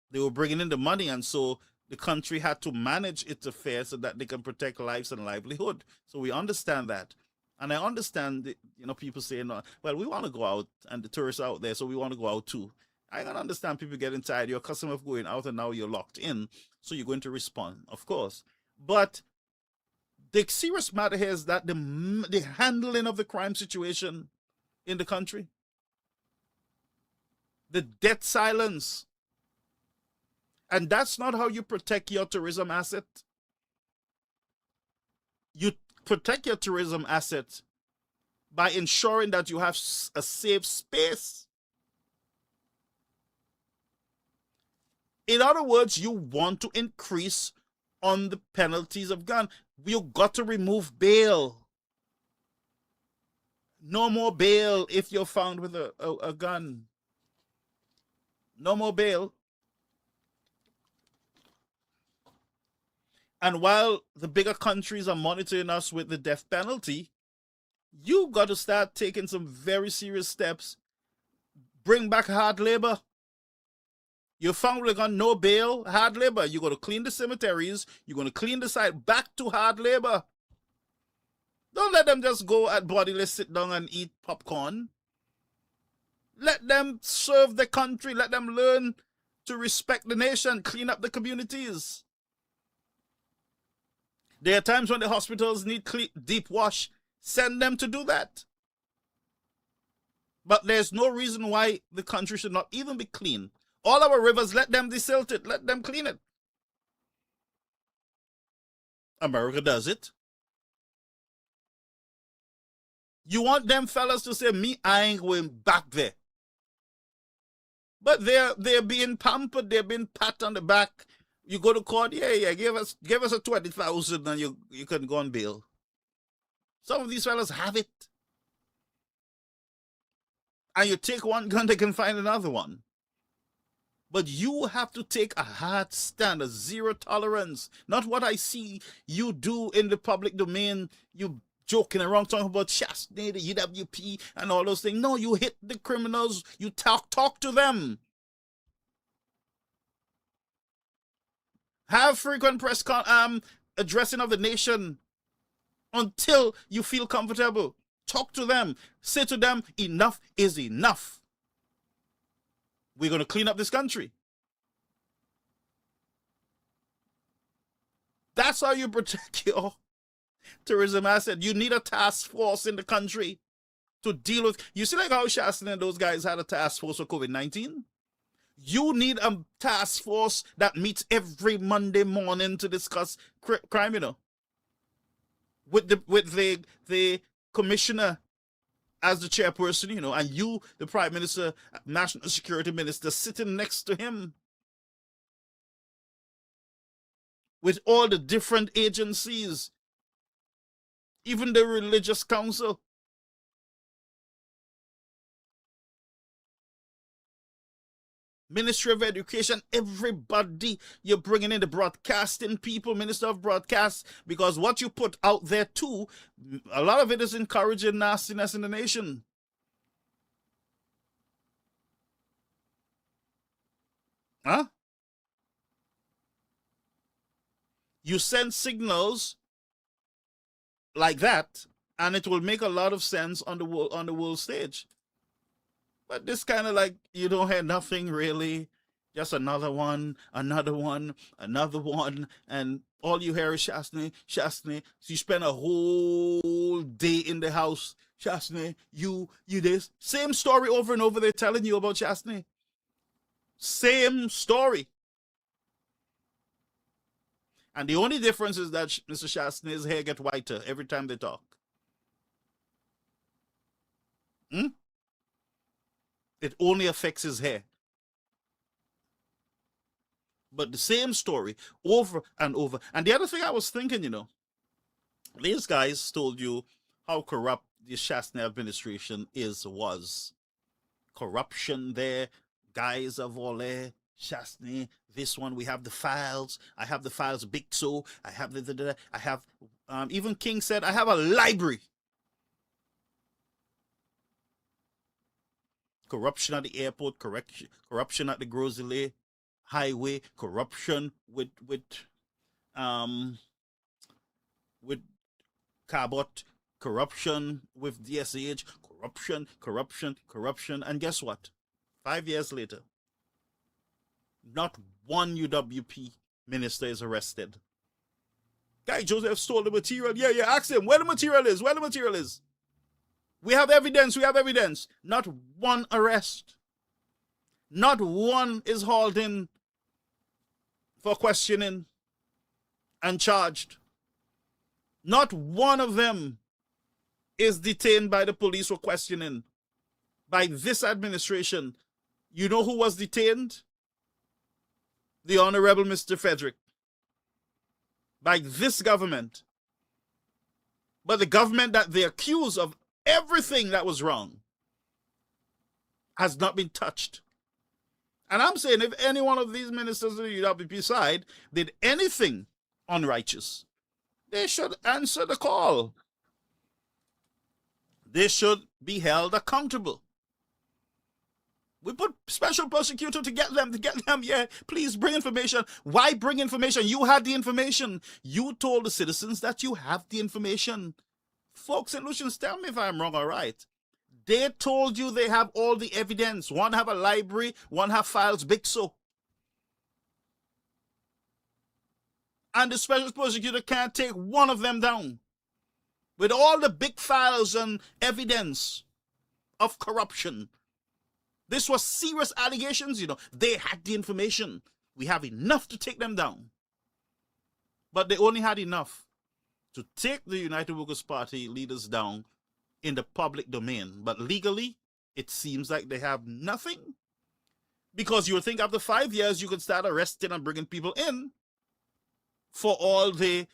They were bringing in the money, and so the country had to manage its affairs so that they can protect lives and livelihood. So we understand that. And I understand, people saying, well, we want to go out and the tourists are out there, so we want to go out too. I can understand people getting tired. You're accustomed of going out and now you're locked in, so you're going to respond, of course. But the serious matter here is that the handling of the crime situation in the country, the death silence, and that's not how you protect your tourism asset. You protect your tourism asset by ensuring that you have a safe space. In other words, you want to increase on the penalties of gun. You got to remove bail. No more bail if you're found with a gun. No more bail. And while the bigger countries are monitoring us with the death penalty, you got to start taking some very serious steps. Bring back hard labor. You're found with a gun, no bail, hard labor. You're going to clean the cemeteries. You're going to clean the site. Back to hard labor. Don't let them just go at bodiless, sit down and eat popcorn. Let them serve the country. Let them learn to respect the nation, clean up the communities. There are times when the hospitals need deep wash. Send them to do that. But there's no reason why the country should not even be clean. All our rivers, let them desilt it. Let them clean it. America does it. You want them fellas to say, me, I ain't going back there. But they're being pampered. They're being pat on the back. You go to court, yeah, give us a 20,000 and you can go on bail. Some of these fellas have it. And you take one gun, they can find another one. But you have to take a hard stand, a zero tolerance. Not what I see you do in the public domain. You joking around talking about Shastney, the UWP, and all those things. No, you hit the criminals. You talk to them. Have frequent press addressing of the nation until you feel comfortable. Talk to them. Say to them, enough is enough. We're going to clean up this country. That's how you protect your tourism asset. You need a task force in the country to deal with. You see like how Shaston and those guys had a task force for COVID-19? You need a task force that meets every Monday morning to discuss crime, with the commissioner as the chairperson, and you, the Prime Minister, National Security Minister, sitting next to him with all the different agencies, even the religious council. Ministry of Education, everybody you're bringing in, the broadcasting people, Minister of Broadcast, because what you put out there too, a lot of it is encouraging nastiness in the nation. Huh? You send signals like that, and it will make a lot of sense on the world stage. But this kind of like, you don't hear nothing really, just another one, and all you hear is Shastney. So you spend a whole day in the house, Shastney, you this. Same story over and over, they're telling you about Shastney. Same story. And the only difference is that Mr. Shastney's hair gets whiter every time they talk. It only affects his hair. But the same story over and over. And the other thing I was thinking, these guys told you how corrupt the Shastney administration was. Corruption there, guys of Olliver, Shastney, this one, we have the files. I have the files, big so. I have even King said, I have a library. Corruption at the airport, corruption at the Grosley highway, corruption with Cabot, corruption with DSH, corruption, and guess what? 5 years later, not one UWP minister is arrested. Guy Joseph stole the material. Yeah, ask him where the material is. We have evidence. Not one arrest. Not one is hauled in for questioning and charged. Not one of them is detained by the police for questioning. By this administration, you know who was detained? The Honorable Mr. Frederick. By this government. But the government that they accuse of everything that was wrong has not been touched. And I'm saying if any one of these ministers of the UWP side did anything unrighteous, they should answer the call. They should be held accountable. We put special prosecutor to get them. Yeah, please bring information. Why bring information? You had the information. You told the citizens that you have the information. Folks and Lucians, tell me if I'm wrong or right. They told you they have all the evidence. One have a library, one have files big so. And the special prosecutor can't take one of them down. With all the big files and evidence of corruption. This was serious allegations, They had the information. We have enough to take them down. But they only had enough to take the United Workers' Party leaders down in the public domain. But legally, it seems like they have nothing. Because you would think after 5 years, you could start arresting and bringing people in for all the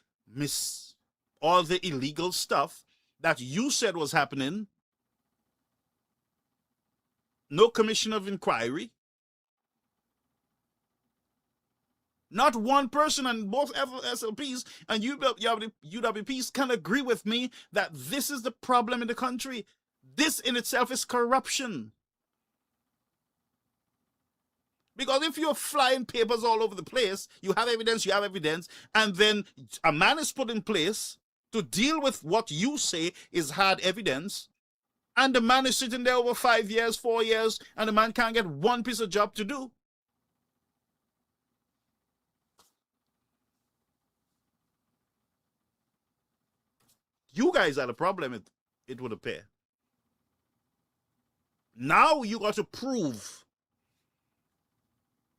illegal stuff that you said was happening. No commission of inquiry. Not one person, and both SLPs and UWPs can agree with me that this is the problem in the country. This in itself is corruption. Because if you're flying papers all over the place, you have evidence, and then a man is put in place to deal with what you say is hard evidence, and the man is sitting there over 5 years, 4 years, and the man can't get one piece of job to do. You guys are the problem, it would appear. Now you got to prove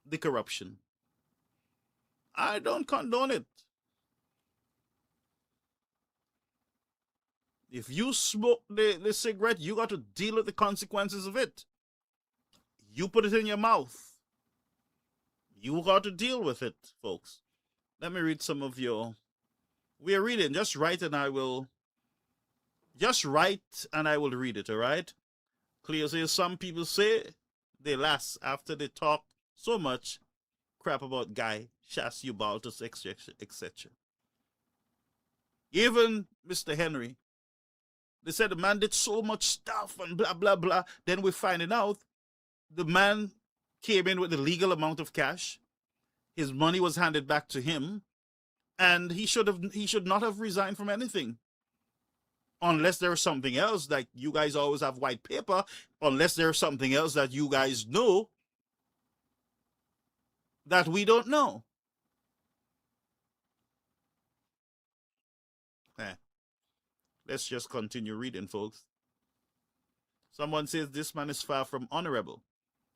the corruption. I don't condone it. If you smoke the cigarette, you got to deal with the consequences of it. You put it in your mouth. You got to deal with it, folks. Let me read some of your... We are reading. Just write and I will read it, all right? Clear says some people say they last after they talk so much crap about Guy, Shas Ubaltus, etc. Even Mr. Henry, they said the man did so much stuff and blah, blah, blah. Then we're finding out the man came in with a legal amount of cash. His money was handed back to him. And he should not have resigned from anything. Unless there's something else, like you guys always have white paper, unless there's something else that you guys know that we don't know. Let's just continue reading, folks. Someone says this man is far from honorable.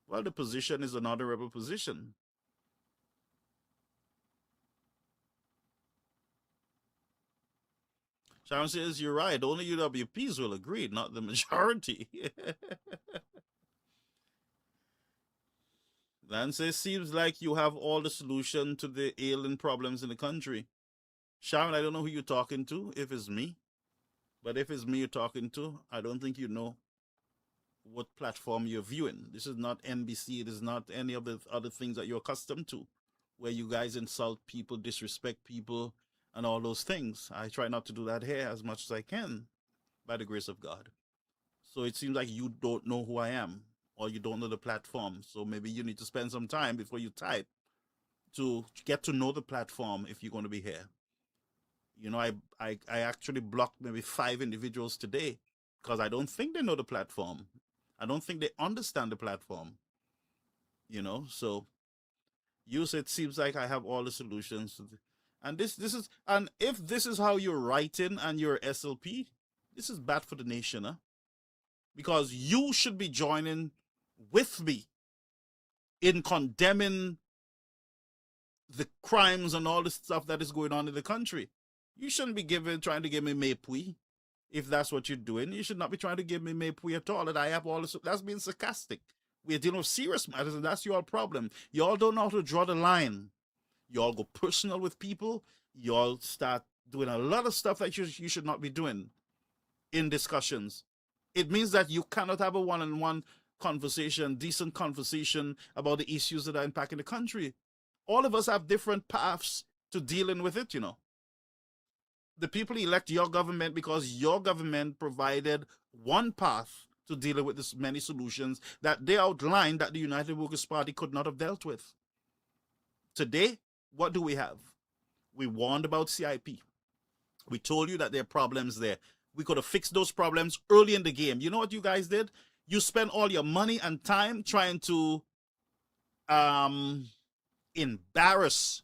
Well, the position is an honorable position. Sharon says, you're right. Only UWPs will agree, not the majority. Lance says, seems like you have all the solution to the ailing problems in the country. Sharon, I don't know who you're talking to, if it's me. But if it's me you're talking to, I don't think you know what platform you're viewing. This is not NBC. It is not any of the other things that you're accustomed to, where you guys insult people, disrespect people, and all those things. I try not to do that here as much as I can, by the grace of God. So it seems like you don't know who I am, or you don't know the platform. So maybe you need to spend some time before you type to get to know the platform if you're going to be here. You know, I actually blocked maybe 5 individuals today because I don't think they know the platform. I don't think they understand the platform. You know, so you said it seems like I have all the solutions. And this is, and if this is how you're writing and you're SLP, this is bad for the nation, huh? Because you should be joining with me in condemning the crimes and all the stuff that is going on in the country. You shouldn't be trying to give me mepui. If that's what you're doing, you should not be trying to give me mepui at all. That I have all this. That's being sarcastic. We're dealing with serious matters, and that's your problem. Y'all don't know how to draw the line. Y'all go personal with people. Y'all start doing a lot of stuff that you should not be doing in discussions. It means that you cannot have a one-on-one conversation, decent conversation about the issues that are impacting the country. All of us have different paths to dealing with it, you know. The people elect your government because your government provided one path to deal with this many solutions that they outlined that the United Workers' Party could not have dealt with. Today, what do we have? We warned about CIP. We told you that there are problems there. We could have fixed those problems early in the game. You know what you guys did? You spent all your money and time trying to embarrass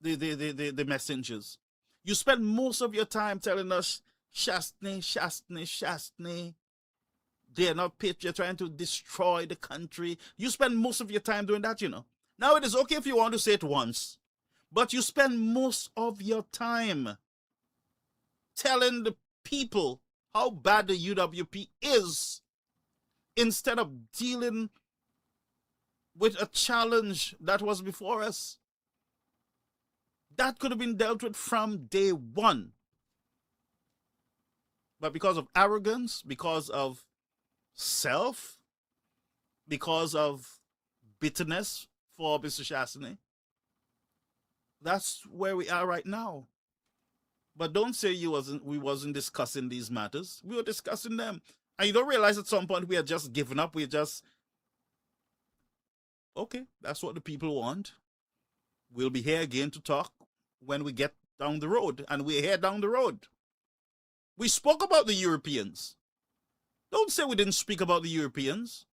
the messengers. You spend most of your time telling us Shastney, Shastney, Shastney. They're not patriots, trying to destroy the country. You spend most of your time doing that, you know. Now it is okay if you want to say it once, but you spend most of your time telling the people how bad the UWP is instead of dealing with a challenge that was before us. That could have been dealt with from day one. But because of arrogance, because of self, because of bitterness for Mr. Shastney, that's where we are right now. But don't say we wasn't discussing these matters. We were discussing them. And you don't realize at some point we had just given up. We just, okay, that's what the people want. We'll be here again to talk when we get down the road. And we're here down the road. We spoke about the Europeans. Don't say we didn't speak about the Europeans.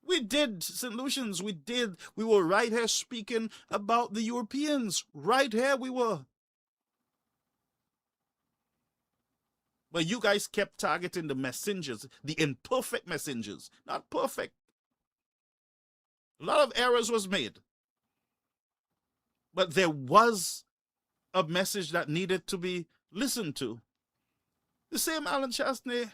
We did, St. Lucians, we did. We were right here speaking about the Europeans. Right here we were. But you guys kept targeting the messengers, the imperfect messengers, not perfect. A lot of errors was made. But there was a message that needed to be listened to. The same Alan Shastney,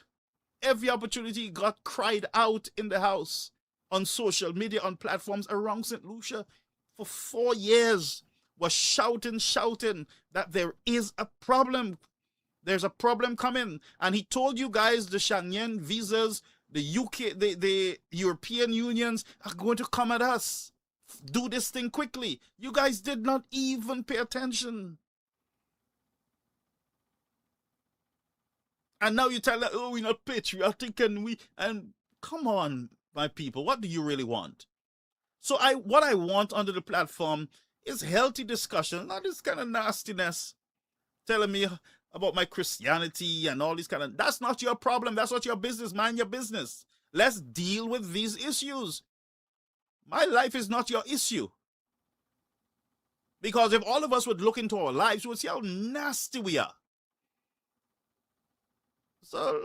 every opportunity he got, cried out in the house, on social media, on platforms around St. Lucia for 4 years, was shouting that there is a problem. There's a problem coming. And he told you guys the Shanyen visas, the UK, the European unions are going to come at us. Do this thing quickly. You guys did not even pay attention. And now you tell us, oh, we're not patriotic and come on, my people, what do you really want? So what I want under the platform is healthy discussion, not this kind of nastiness, telling me about my Christianity and all these kind of, that's not your problem. That's not your business. Mind your business. Let's deal with these issues. My life is not your issue. Because if all of us would look into our lives, we would see how nasty we are. So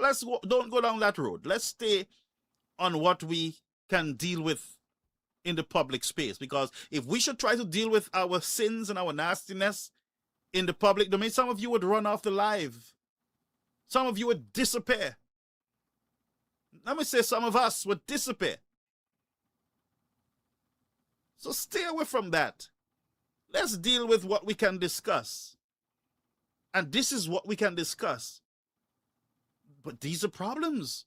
don't go down that road. Let's stay on what we can deal with in the public space. Because if we should try to deal with our sins and our nastiness in the public domain, some of you would run off the live. Some of you would disappear. Let me say some of us would disappear. So stay away from that. Let's deal with what we can discuss. And this is what we can discuss. But these are problems.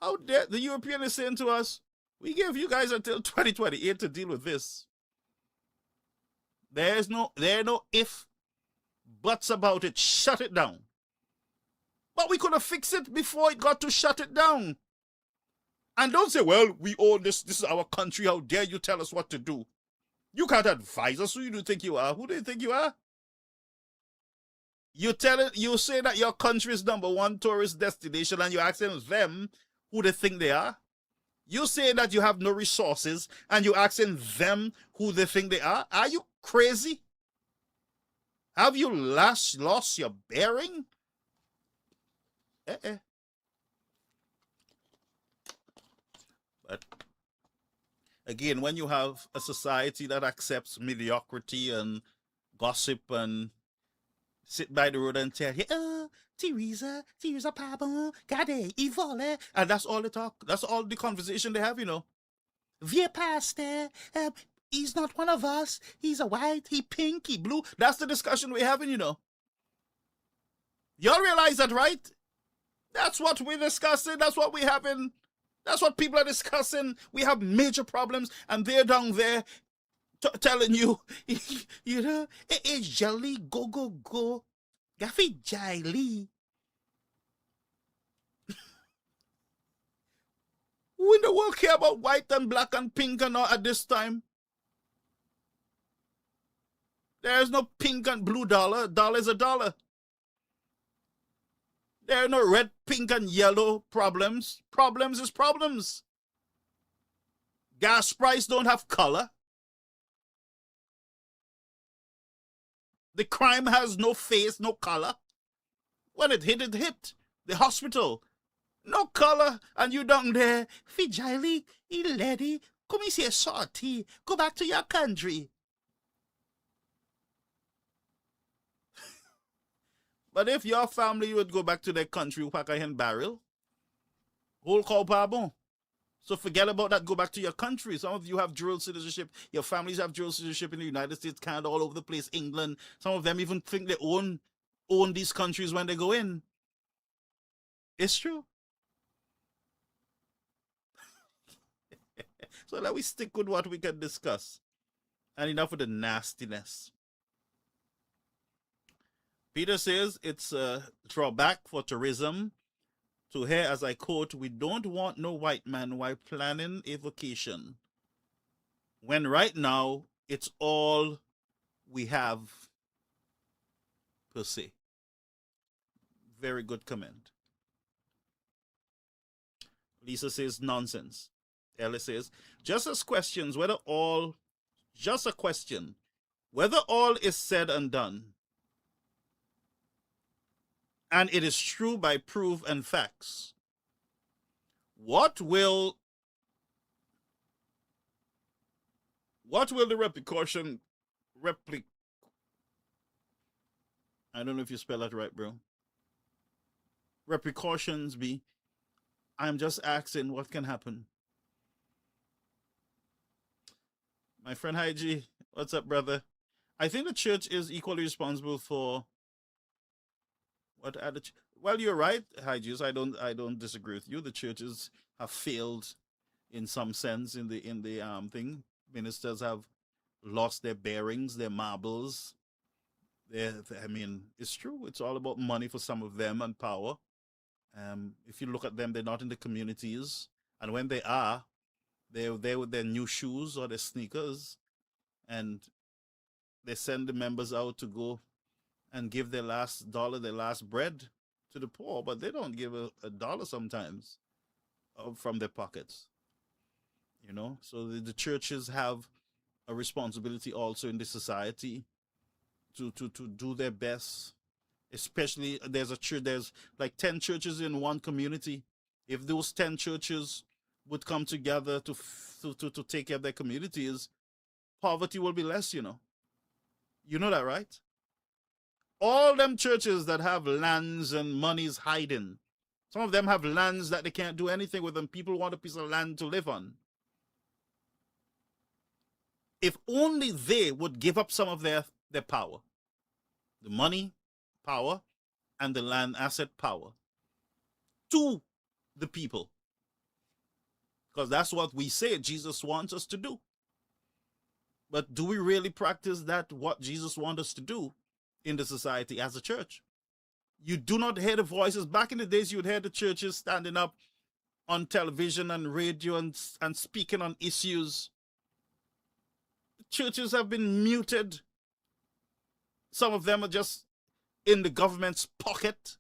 How dare the European is saying to us, we gave you guys until 2028 to deal with this. There are no if, buts about it. Shut it down. But we could have fixed it before it got to shut it down. And don't say, well, we own this. This is our country. How dare you tell us what to do? You can't advise us. Who do you think you are? Who do you think you are? You say that your country is #1 tourist destination and you're asking them who they think they are. You say that you have no resources and you're asking them who they think they are. Are you crazy? Have you lost your bearing? But again, when you have a society that accepts mediocrity and gossip and sit by the road and tell you, oh, Teresa pardon, gade, Ivole, and that's all they talk. That's all the conversation they have, you know. Vieux pastor, he's not one of us. He's a white, he pink, he blue. That's the discussion we're having, you know. Y'all realize that, right? That's what we're discussing. That's what we're having. That's what people are discussing. We have major problems, and they're down there telling you, you know, it's jelly, go. Gaffy jelly. Who in the world care about white and black and pink and all at this time? There is no pink and blue dollar. Dollar is a dollar. There are no red, pink, and yellow problems. Problems is problems. Gas price don't have color. The crime has no face, no color. When it hit, it hit. The hospital, no color. And you down there, Fijali, lady, come here, sorty. Go back to your country. But if your family would go back to their country, pack a hen barrel, whole cow pardon. So forget about that. Go back to your country. Some of you have dual citizenship. Your families have dual citizenship in the United States, Canada, all over the place, England. Some of them even think they own these countries when they go in. It's true. So let we stick with what we can discuss. And enough of the nastiness. Peter says it's a drawback for tourism to hear, as I quote, we don't want no white man while planning a vacation. When right now, it's all we have per se. Very good comment. Lisa says nonsense. Ella says, just a question, whether all is said and done, and it is true by proof and facts, what will the repercussion I don't know if you spell that right, bro. Repercussions be? I'm just asking what can happen. My friend Haiji, what's up, brother? I think the church is equally responsible for Well, you're right, Hygius. I don't disagree with you. The churches have failed in some sense in the thing. Ministers have lost their bearings, their marbles. I mean, it's true. It's all about money for some of them and power. If you look at them, they're not in the communities, and when they are, they're there with their new shoes or their sneakers, and they send the members out to go and give their last dollar, their last bread to the poor, but they don't give a dollar sometimes from their pockets. So the churches have a responsibility also in the society to do their best. Especially there's like 10 churches in one community. If those 10 churches would come together to take care of their communities, poverty will be less. You know that, right? All them churches that have lands and money's hiding, some of them have lands that they can't do anything with, and people want a piece of land to live on. If only they would give up some of their power, the money power and the land asset power, to the people, because that's what we say Jesus wants us to do. But do we really practice that, what Jesus wants us to do in the society as a church? You do not hear the voices. Back in the days, you would hear the churches standing up on television and radio and speaking on issues. Churches have been muted. Some of them are just in the government's pocket.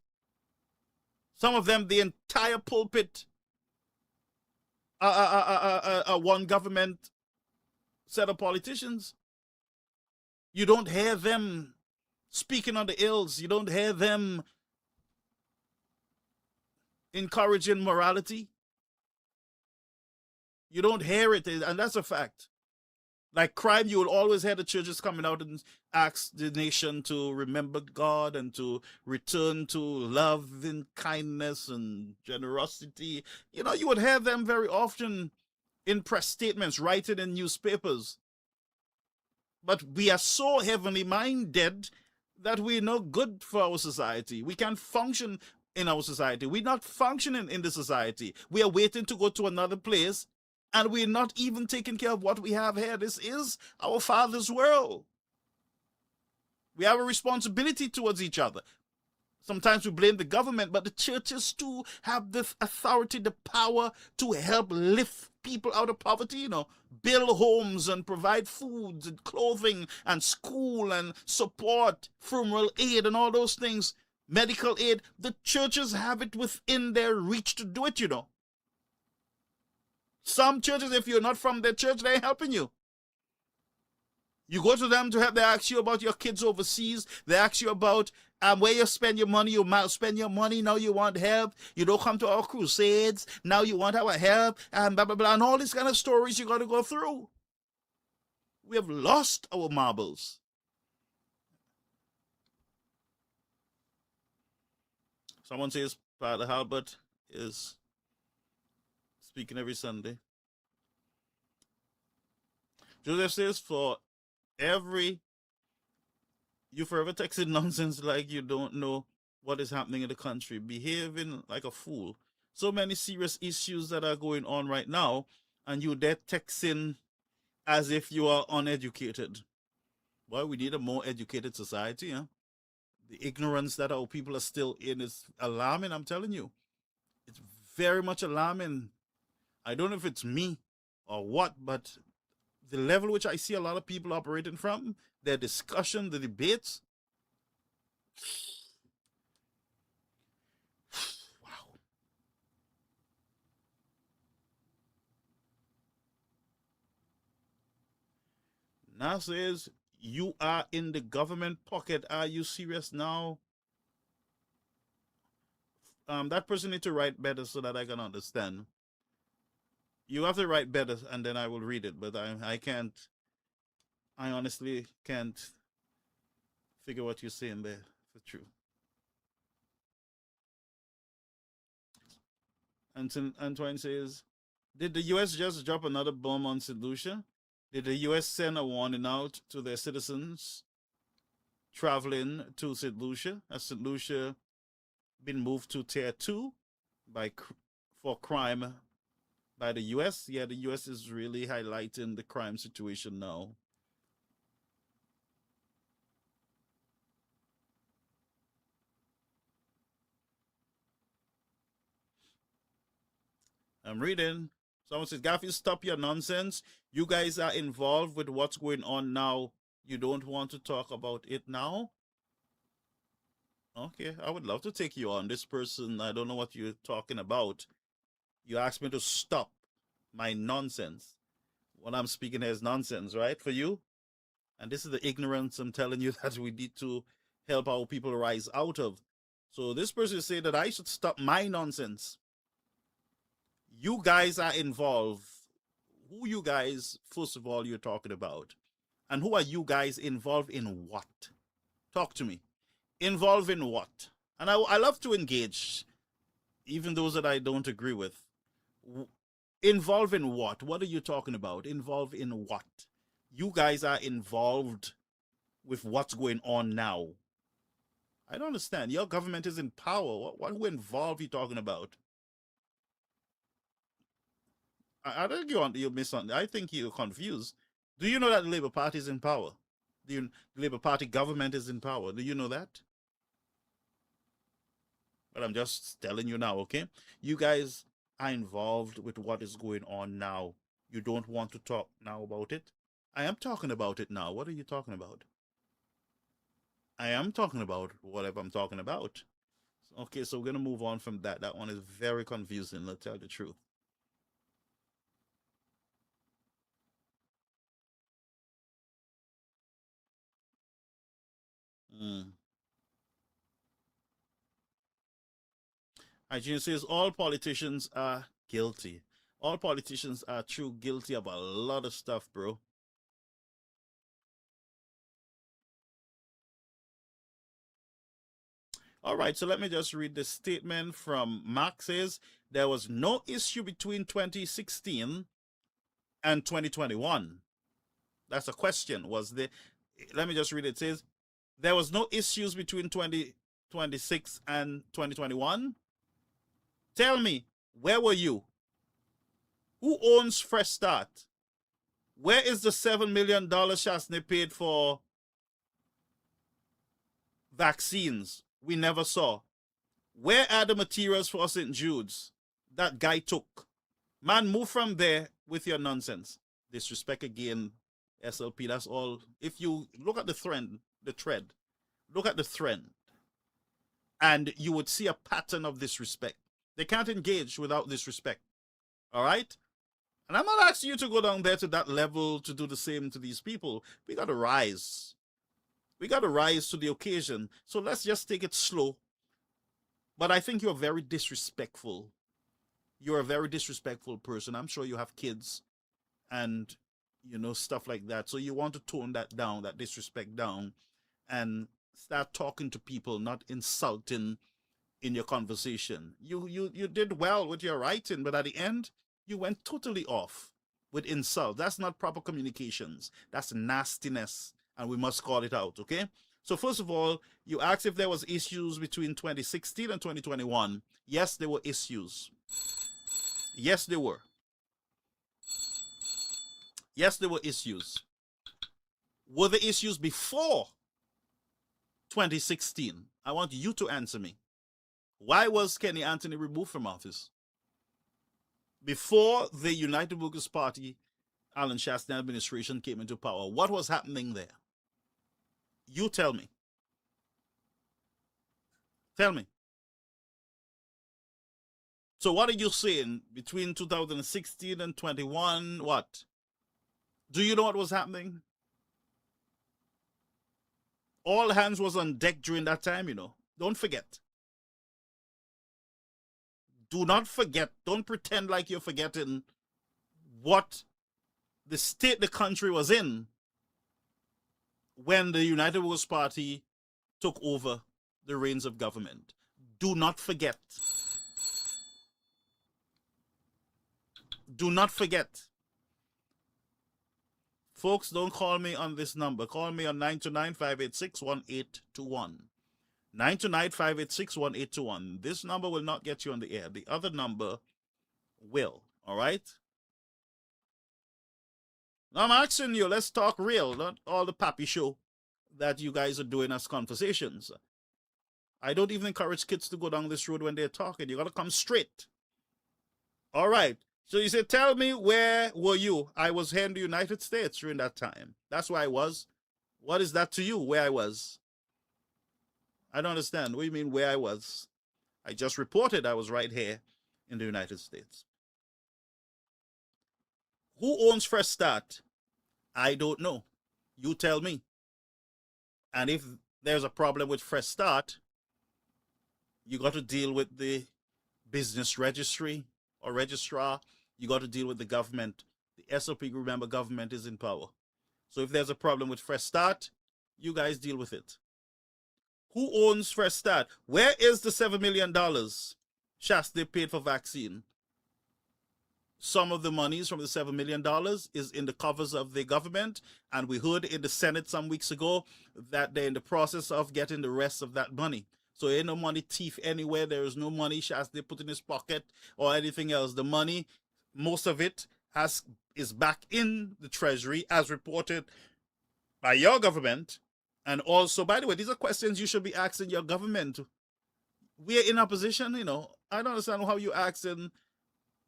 Some of them, the entire pulpit, one government set of politicians. You don't hear them speaking on the ills. You don't hear them encouraging morality. You don't hear it, and that's a fact. Like crime, you will always hear the churches coming out and ask the nation to remember God and to return to love and kindness and generosity. You would hear them very often in press statements, writing in newspapers. But we are so heavenly minded that we're no good for our society. We can't function in our society. We're not functioning in the society. We are waiting to go to another place, and we're not even taking care of what we have here. This is our Father's world. We have a responsibility towards each other. Sometimes we blame the government, but the churches too have the authority, the power to help lift people out of poverty, build homes and provide food and clothing and school and support, funeral aid and all those things, medical aid. The churches have it within their reach to do it, Some churches, if you're not from their church, they ain't helping you. You go to them to help, they ask you about your kids overseas. They ask you about where you spend your money. You might spend your money, now you want help. You don't come to our crusades, now you want our help, and blah, blah, blah. And all these kind of stories you got to go through. We have lost our marbles. Someone says Father Halbert is speaking every Sunday. Joseph says, you forever texting nonsense like you don't know what is happening in the country, behaving like a fool. So many serious issues that are going on right now, and you there texting as if you are uneducated. Well, we need a more educated society. The ignorance that our people are still in is alarming, I'm telling you. It's very much alarming. I don't know if it's me or what, but the level which I see a lot of people operating from, their discussion, the debates. Wow. Now says, you are in the government pocket. Are you serious now? That person need to write better so that I can understand. You have to write better, and then I will read it. But I can't. I honestly can't figure what you're saying there. For true. Antoine says, did the U.S. just drop another bomb on St. Lucia? Did the U.S. send a warning out to their citizens traveling to St. Lucia, as St. Lucia been moved to tier 2 for crime by the US. Yeah, the US is really highlighting the crime situation now. I'm reading. Someone says, Garfield, stop your nonsense. You guys are involved with what's going on now. You don't want to talk about it now? Okay, I would love to take you on. This person, I don't know what you're talking about. You asked me to stop my nonsense. What I'm speaking here is nonsense, right, for you? And this is the ignorance I'm telling you that we need to help our people rise out of. So this person is saying that I should stop my nonsense. You guys are involved. Who you guys, first of all, you're talking about? And who are you guys involved in what? Talk to me. Involved in what? And I love to engage, even those that I don't agree with. Involved in what? What are you talking about? Involved in what? You guys are involved with what's going on now. I don't understand. Your government is in power. Who involved you talking about? I think you're missing. I think you're confused. Do you know that the Labour Party is in power? The Labour Party government is in power. Do you know that? But I'm just telling you now, okay? You guys are involved with what is going on now. You don't want to talk now about it? I am talking about it now. What are you talking about? I am talking about whatever I'm talking about. Okay, so we're going to move on from that. That one is very confusing, let's tell the truth. Hygiene says all politicians are guilty. All politicians are true guilty about a lot of stuff, bro. All right, so let me just read the statement from Mark. Says there was no issue between 2016 and 2021. That's a question. Was there? Let me just read it. It says there was no issues between 2026 and 2021. Tell me, where were you? Who owns Fresh Start? Where is the $7 million Shastney paid for vaccines we never saw? Where are the materials for St. Jude's that guy took? Man, move from there with your nonsense. Disrespect again, SLP. That's all. If you look at the thread, look at the thread, and you would see a pattern of disrespect. They can't engage without disrespect. All right? And I'm not asking you to go down there to that level to do the same to these people. We got to rise. We got to rise to the occasion. So let's just take it slow. But I think you're very disrespectful. You're a very disrespectful person. I'm sure you have kids and, you know, stuff like that. So you want to tone that down, that disrespect down, and start talking to people, not insulting in your conversation. You did well with your writing, but at the end, you went totally off with insult. That's not proper communications. That's nastiness, and we must call it out, okay? So first of all, you asked if there was issues between 2016 and 2021. Yes, there were issues. Yes, there were. Yes, there were issues. Were the issues before 2016? I want you to answer me. Why was Kenny Anthony removed from office? Before the United Workers' Party, Alan Shastney administration came into power, what was happening there? You tell me. Tell me. So what are you saying between 2016 and 21? What? Do you know what was happening? All hands was on deck during that time, you know. Don't forget. Do not forget. Don't pretend like you're forgetting what the state the country was in when the United Workers' Party took over the reins of government. Do not forget. Do not forget. Folks, don't call me on this number. Call me on 929-586-1821. 929-586-1821. This number will not get you on the air. The other number will. All right? Now I'm asking you, let's talk real, not all the pappy show that you guys are doing as conversations. I don't even encourage kids to go down this road when they're talking. You got to come straight. All right. So you say, tell me, where were you? I was here in the United States during that time. That's where I was. What is that to you, where I was? I don't understand. What do you mean, where I was? I just reported I was right here in the United States. Who owns Fresh Start? I don't know. You tell me. And if there's a problem with Fresh Start, you got to deal with the business registry or registrar. You got to deal with the government. The SOP, remember, government is in power. So if there's a problem with Fresh Start, you guys deal with it. Who owns Fresh Start? Where is the $7 million Shasta paid for vaccine? Some of the monies from the $7 million is in the coffers of the government, and we heard in the Senate some weeks ago that they're in the process of getting the rest of that money. So ain't no money thief anywhere. There is no money Shasta put in his pocket or anything else. The money, most of it is back in the Treasury as reported by your government. And also, by the way, these are questions you should be asking your government. We're in opposition, you know. I don't understand how you asking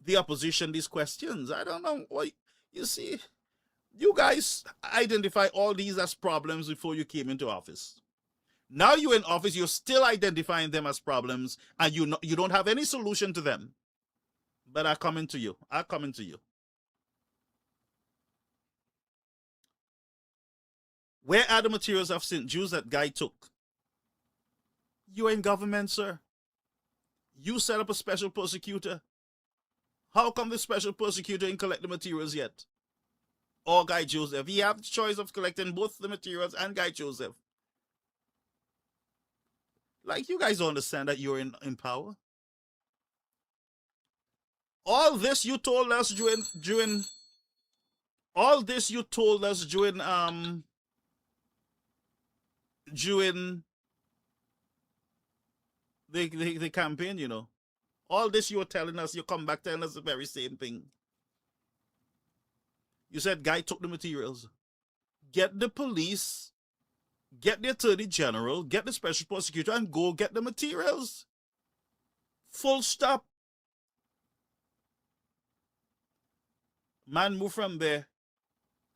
the opposition these questions. I don't know. What you see, you guys identify all these as problems before you came into office. Now you're in office, you're still identifying them as problems, and you don't have any solution to them. But I'm coming to you. I'm coming to you. Where are the materials of St. Jude's that guy took? You're in government, sir. You set up a special prosecutor. How come the special prosecutor didn't collect the materials yet? Or Guy Joseph? He have the choice of collecting both the materials and Guy Joseph. Like, you guys don't understand that you're in power. All this you told us during the campaign, you know. All this you were telling us, you come back telling us the very same thing. You said Guy took the materials. Get the police, get the Attorney General, get the Special Prosecutor, and go get the materials. Full stop. Man, move from there.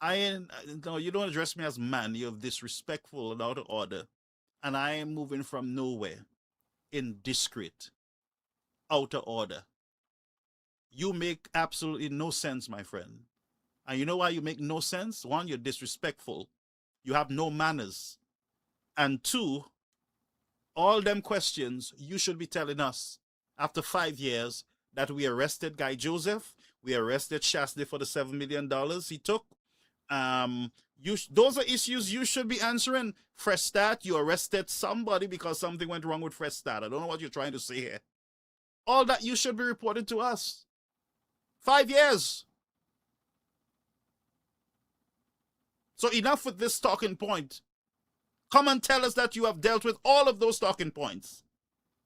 No, you don't address me as man. You're disrespectful and out of order. And I am moving from nowhere. Indiscreet. Out of order. You make absolutely no sense, my friend. And you know why you make no sense? One, you're disrespectful. You have no manners. And two, all them questions you should be telling us after 5 years that we arrested Guy Joseph, we arrested Shasta for the $7 million he took. Those are issues you should be answering. Fresh Start, you arrested somebody because something went wrong with Fresh Start. I don't know what you're trying to say here. All that you should be reporting to us. 5 years. So enough with this talking point. Come and tell us that you have dealt with all of those talking points.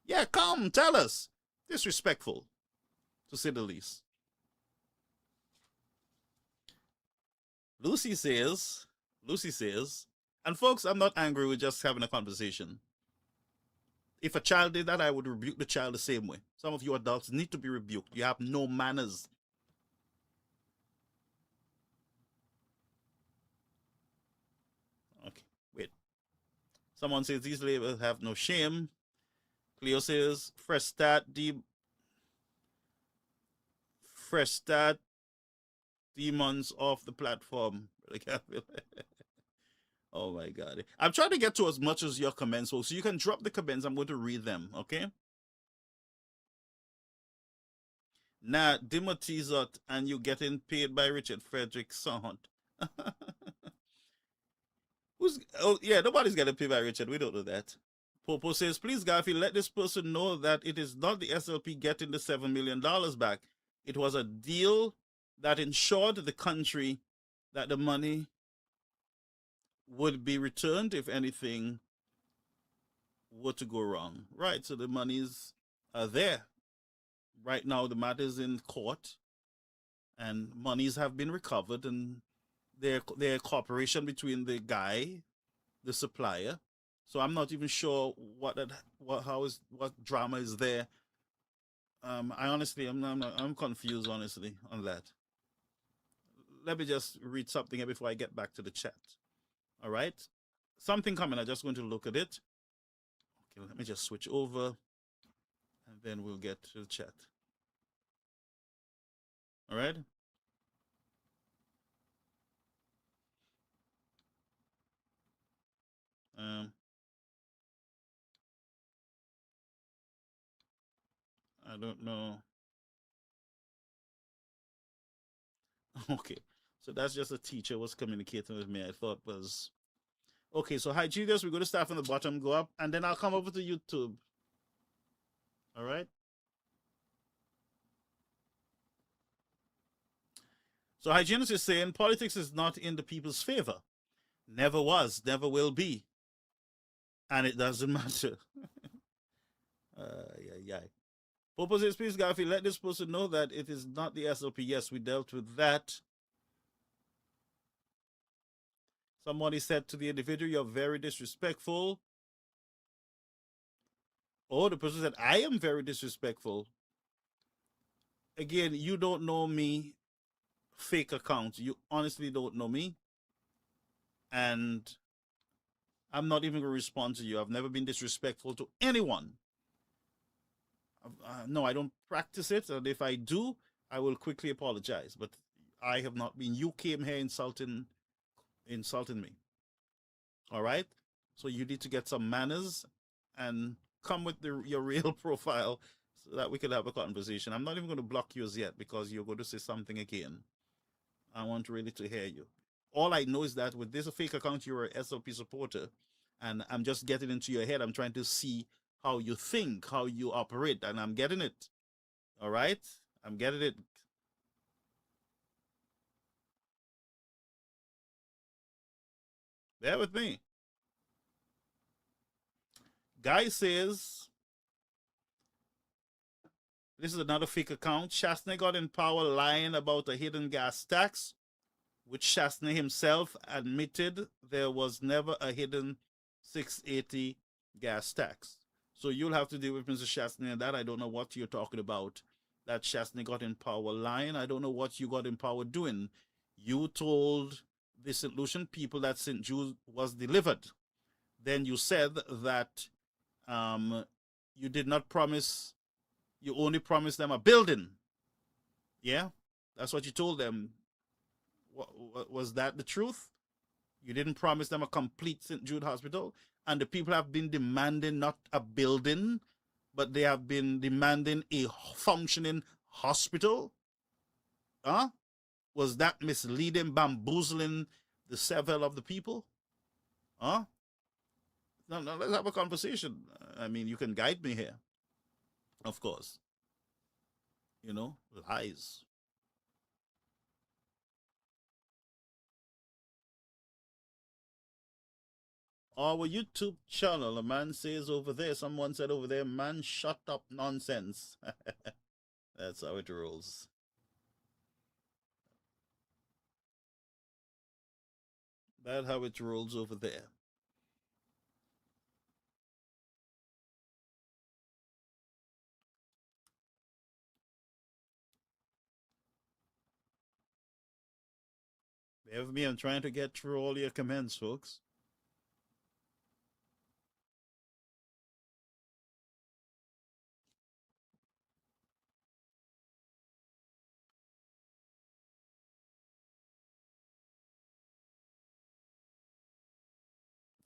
Yeah, come, tell us. Disrespectful, to say the least. Lucy says, and folks, I'm not angry, we're just having a conversation. If a child did that, I would rebuke the child the same way. Some of you adults need to be rebuked. You have no manners. Okay, wait. Someone says these labels have no shame. Cleo says, Fresh Start demons off the platform. Oh my God. I'm trying to get to as much as your comments, folks. So you can drop the comments. I'm going to read them, okay? Nah, Timothy's out and you getting paid by Richard Frederick Sound. Nobody's getting paid by Richard. We don't know that. Popo says, please, Garfield, let this person know that it is not the SLP getting the $7 million back. It was a deal that ensured the country that the money would be returned if anything were to go wrong. Right, so the monies are there. Right now, the matter is in court, and monies have been recovered, and their cooperation between the guy, the supplier. So I'm not even sure what drama is there. I honestly, I'm confused honestly on that. Let me just read something here before I get back to the chat. All right, something coming. I'm just going to look at it. Okay, let me just switch over, and then we'll get to the chat. All right. Um, I don't know. Okay, so that's just a teacher was communicating with me. I thought was okay. So hi, Julius. We're going to start from the bottom, go up, and then I'll come over to YouTube. All right. So hygienist is saying politics is not in the people's favor. Never was, never will be. And it doesn't matter. Yeah. Popo says, please, Garfield, let this person know that it is not the SLP. Yes, we dealt with that. Somebody said to the individual, you're very disrespectful. Oh, the person said, I am very disrespectful. Again, you don't know me, fake account. You honestly don't know me. And I'm not even going to respond to you. I've never been disrespectful to anyone. No, I don't practice it. And if I do, I will quickly apologize. But I have not been. You came here insulting me. All right? So you need to get some manners and come with your real profile so that we can have a conversation. I'm not even going to block you as yet because you're going to say something again. I want really to hear you. All I know is that with this fake account, you're a SLP supporter, and I'm just getting into your head. I'm trying to see how you think, how you operate, and I'm getting it. All right? I'm getting it. Bear with me. Guy says, this is another fake account. Shastney got in power lying about a hidden gas tax, which Shastney himself admitted there was never a hidden 680 gas tax. So you'll have to deal with Mr. Shastney and that. I don't know what you're talking about. That Shastney got in power lying. I don't know what you got in power doing. You told the St. Lucian people that St. Jude was delivered. Then you said that you did not promise, you only promised them a building. Yeah, that's what you told them. Was that the truth? You didn't promise them a complete St. Jude hospital, and the people have been demanding not a building, but they have been demanding a functioning hospital. Huh? Was that misleading, bamboozling the several of the people? Huh? No, let's have a conversation. I mean, you can guide me here, of course. You know, lies. Our YouTube channel, a man says over there, someone said over there, man, shut up nonsense. That's how it rolls. That's how it rolls over there. Bear with me, I'm trying to get through all your comments, folks.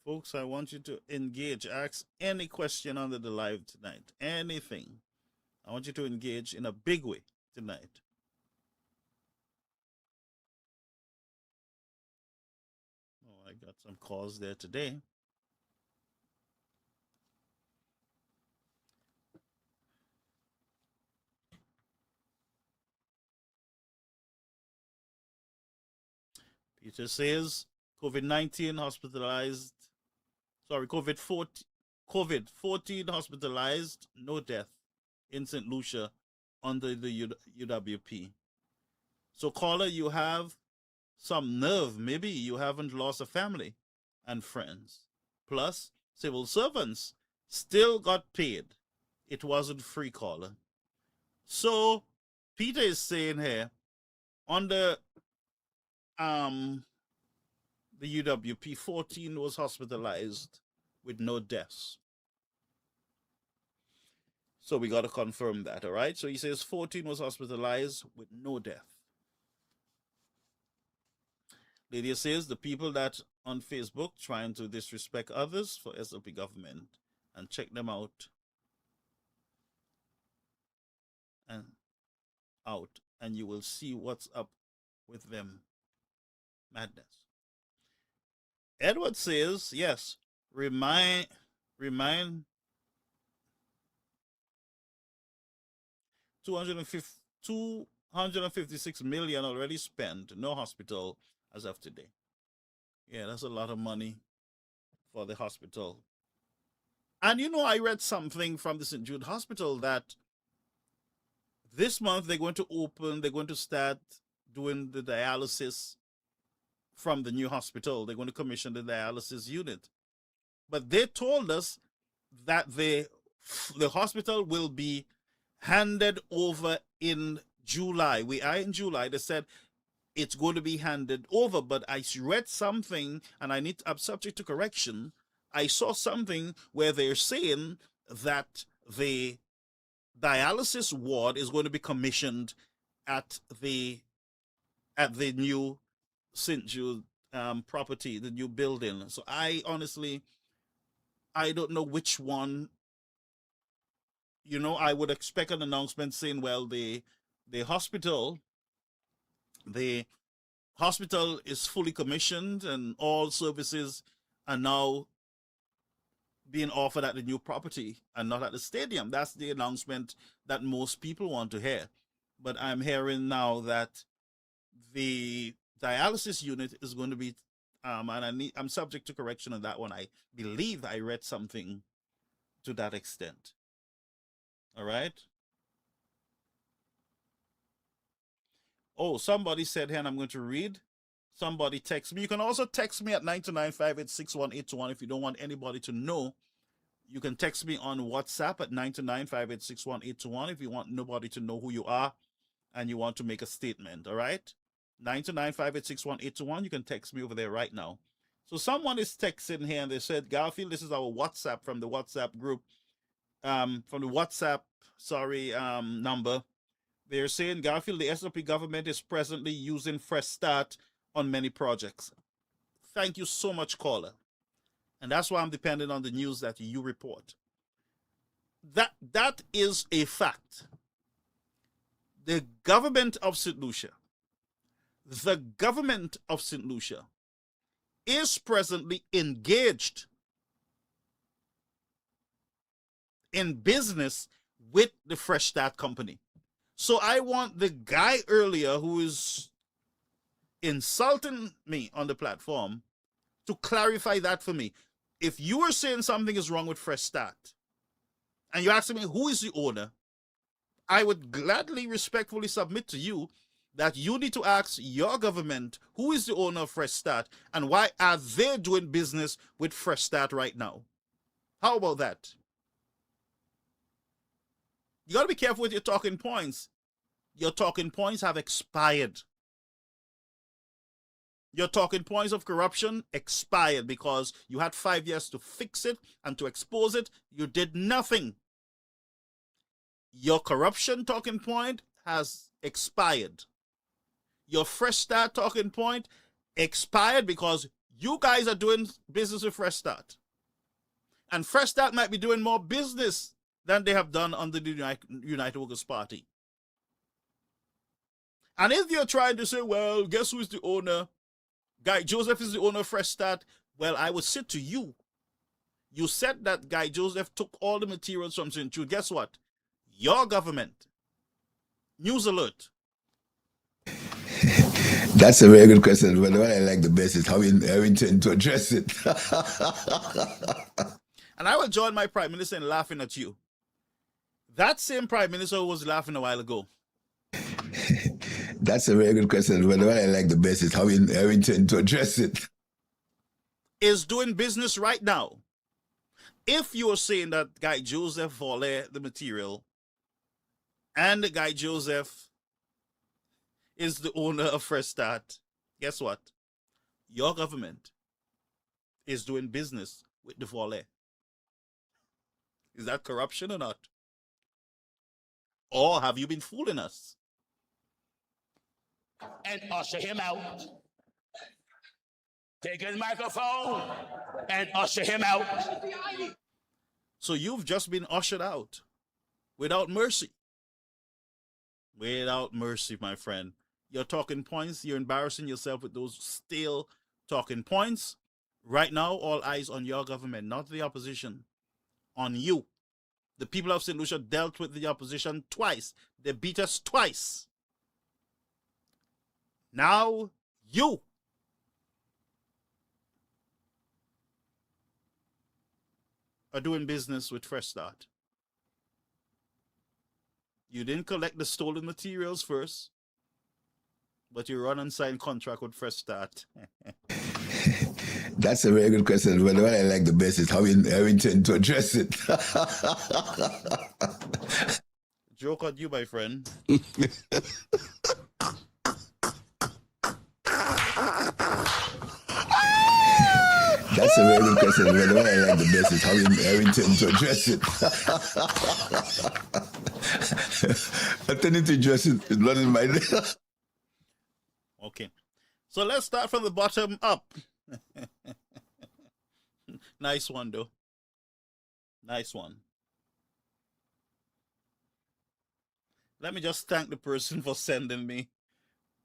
Folks, I want you to engage. Ask any question under the live tonight. Anything. I want you to engage in a big way tonight. Oh, I got some calls there today. Peter says COVID-19 hospitalized, sorry, COVID-14. COVID, 14 hospitalized, no death in St. Lucia under the UWP. So, caller, you have some nerve. Maybe you haven't lost a family and friends. Plus, civil servants still got paid. It wasn't free, caller. So, Peter is saying here, under the UWP, 14 was hospitalized with no deaths. So we got to confirm that, all right? So he says 14 was hospitalized with no death. Lydia says the people that on Facebook trying to disrespect others for SLP government, and check them out and you will see what's up with them. Madness. Edward says, yes, remind 256 million already spent, no hospital as of today. Yeah, that's a lot of money for the hospital. And you know, I read something from the St. Jude Hospital that this month they're going to start doing the dialysis from the new hospital. They're going to commission the dialysis unit. But they told us that the hospital will be handed over in July. We are in July. They said it's going to be handed over, but I read something, and I'm subject to correction. I saw something where they're saying that the dialysis ward is going to be commissioned at the new St. Jude property, the new building. So I don't know which one. You know, I would expect an announcement saying, well, the hospital is fully commissioned and all services are now being offered at the new property and not at the stadium. That's the announcement that most people want to hear. But I'm hearing now that the dialysis unit is going to be, and I'm subject to correction on that one. I believe I read something to that extent. All right. Oh, somebody said here, and I'm going to read. Somebody text me. You can also text me at 929-586-1821 if you don't want anybody to know. You can text me on WhatsApp at 929-586-1821 if you want nobody to know who you are and you want to make a statement. All right. 929-586-1821. You can text me over there right now. So someone is texting here and they said, Garfield, this is our WhatsApp from the WhatsApp group. From the WhatsApp, number. They're saying, Garfield, the SLP government is presently using Fresh Start on many projects. Thank you so much, caller. And that's why I'm dependent on the news that you report. That is a fact. The government of St. Lucia is presently engaged in business with the Fresh Start company. So I want the guy earlier who is insulting me on the platform to clarify that for me. If you are saying something is wrong with Fresh Start and you're asking me who is the owner, I would gladly, respectfully submit to you that you need to ask your government who is the owner of Fresh Start and why are they doing business with Fresh Start right now. How about that? You got to be careful with your talking points. Your talking points have expired. Your talking points of corruption expired because you had 5 years to fix it and to expose it. You did nothing. Your corruption talking point has expired. Your Fresh Start talking point expired because you guys are doing business with Fresh Start. And Fresh Start might be doing more business than they have done under the United Workers' Party. And if you're trying to say, well, guess who is the owner? Guy Joseph is the owner of Fresh Start. Well, I would say to you, you said that Guy Joseph took all the materials from St. Jude. Guess what? Your government. News alert. That's a very good question, but what I like the best is how we intend to address it. And I will join my prime minister in laughing at you. That same prime minister who was laughing a while ago. That's a very good question. But what I like the best is how you intend to address it. Is doing business right now. If you are saying that Guy Joseph Volley the material and the Guy Joseph is the owner of Fresh Start, guess what? Your government is doing business with the Volley. Is that corruption or not? Or have you been fooling us? And usher him out. Take his microphone and usher him out. So you've just been ushered out without mercy. Without mercy, my friend. You're talking points. You're embarrassing yourself with those stale talking points. Right now, all eyes on your government, not the opposition. On you. The people of St. Lucia dealt with the opposition twice. They beat us twice. Now, you. Are doing business with Fresh Start. You didn't collect the stolen materials first, but you run and sign contract with Fresh Start. That's a very good question. But what I like the best is how you intend to address it. Joke on you, my friend. That's a very good question. But what I like the best is how you intend to address it. Intending to address it is not in my Okay. So let's start from the bottom up. Nice one, though. Nice one. Let me just thank the person for sending me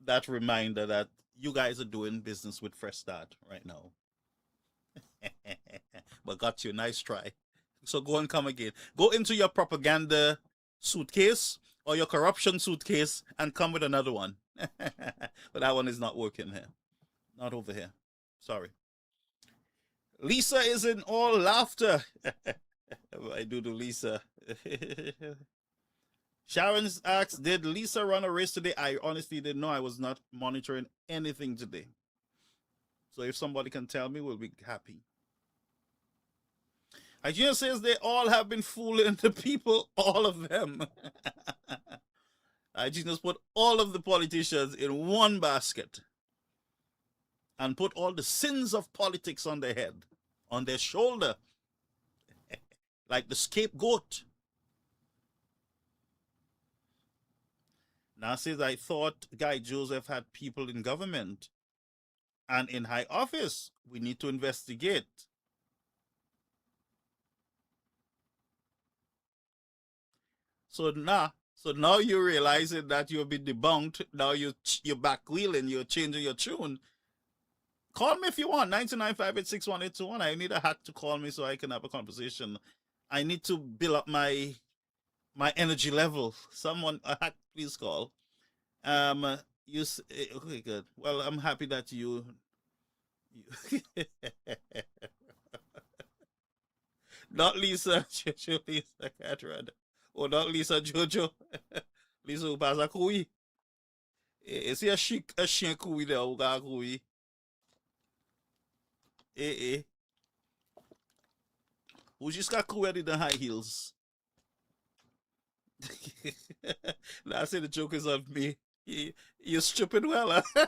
that reminder that you guys are doing business with Fresh Start right now. But got you. Nice try. So go and come again. Go into your propaganda suitcase or your corruption suitcase and come with another one. But that one is not working here. Not over here. Sorry. Lisa is in all laughter. I do to Lisa. Sharon's asked, did Lisa run a race today? I honestly didn't know. I was not monitoring anything today. So if somebody can tell me, we'll be happy. Hygiene says they all have been fooling the people, all of them. Hygiene has put all of the politicians in one basket and put all the sins of politics on their head, on their shoulder, like the scapegoat. Now says, I thought Guy Joseph had people in government and in high office. We need to investigate. So now you're realizing that you've been debunked. Now you're back wheeling, you're changing your tune. Call me if you want, 929-586-1821. I need a hack to call me so I can have a conversation. I need to build up my energy level. Someone, a hack, please call. Okay, good. Well, I'm happy that you not Lisa, Lisa Catherine. Or not Lisa Jojo. Lisa who pass a kui. Is he a chien kui there who got kui? Who just got kui in the high heels? Now I say the joke is on me. You're stripping well, huh?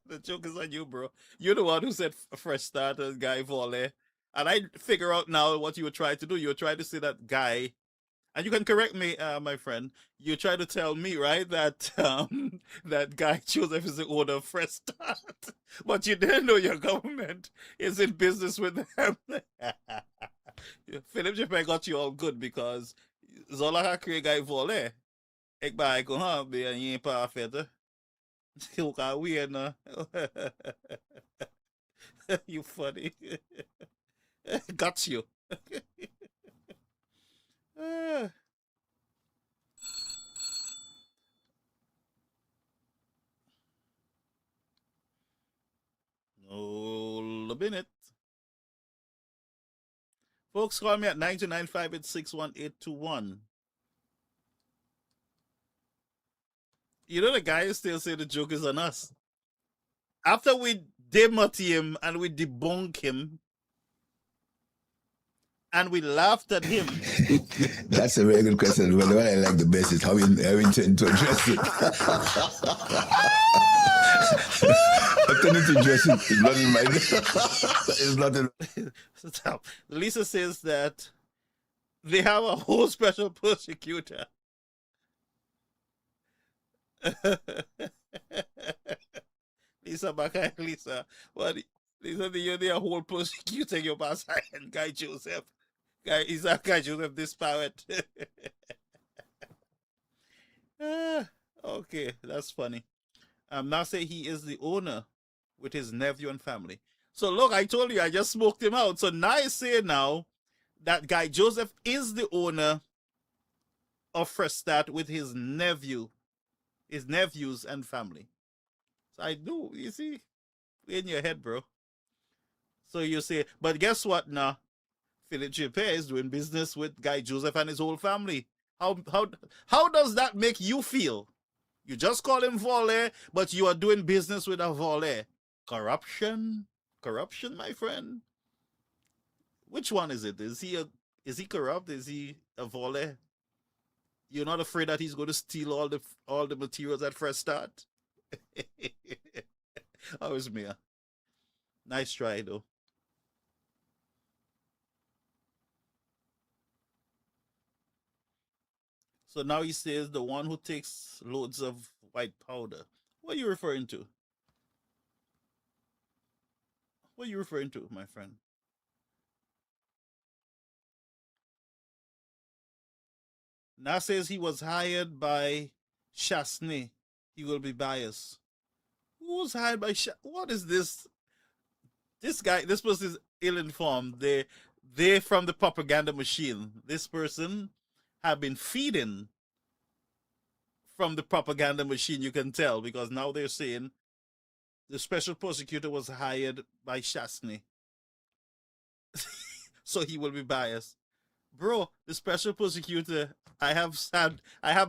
The joke is on you, bro. You're the one who said Fresh Start, Guy Volley. And I figure out now what you were trying to do. You were trying to say that Guy, and you can correct me, my friend. You try to tell me, right, that that Guy Joseph is the owner of Fresh Start, but you didn't know your government is in business with them. Philip Japan got you all good because Zola ka create Guy Volley. Ik ba ko ha be yin pa fete. You ka weird na. You funny. Got you. Hold a minute. Folks, call me at 929-586-1821. You know the guy still say the joke is on us. After we demut him and we debunk him and we laughed at him. That's a very good question. Well, what I like the best is how we intend to address it. I tend to address it. It's not in my. It's not in. So, Lisa says that they have a whole special prosecutor. Lisa Baka, Lisa, what? Lisa, you're the whole prosecutor, your boss, and Guy Joseph. Is that Guy Joseph this poet? Okay, that's funny. Now say he is the owner with his nephew and family. So look, I told you I just smoked him out. So now I say now that Guy Joseph is the owner of Fresh Start with his nephews and family. So I do, you see, in your head, bro. So you say, but guess what now? Philip J. is doing business with Guy Joseph and his whole family. How does that make you feel? You just call him volley, but you are doing business with a volley. Corruption, my friend. Which one is it? Is he corrupt? Is he a volley? You're not afraid that he's going to steal all the materials at Fresh Start? How is Mia? Nice try though. So now he says the one who takes loads of white powder. What are you referring to? What are you referring to, my friend? Now says he was hired by Chasney. He will be biased. Who was hired by What is this? This person is ill-informed. They're from the propaganda machine. This person have been feeding from the propaganda machine, you can tell, because now they're saying the special prosecutor was hired by Chasney. So he will be biased. Bro, the special prosecutor, I have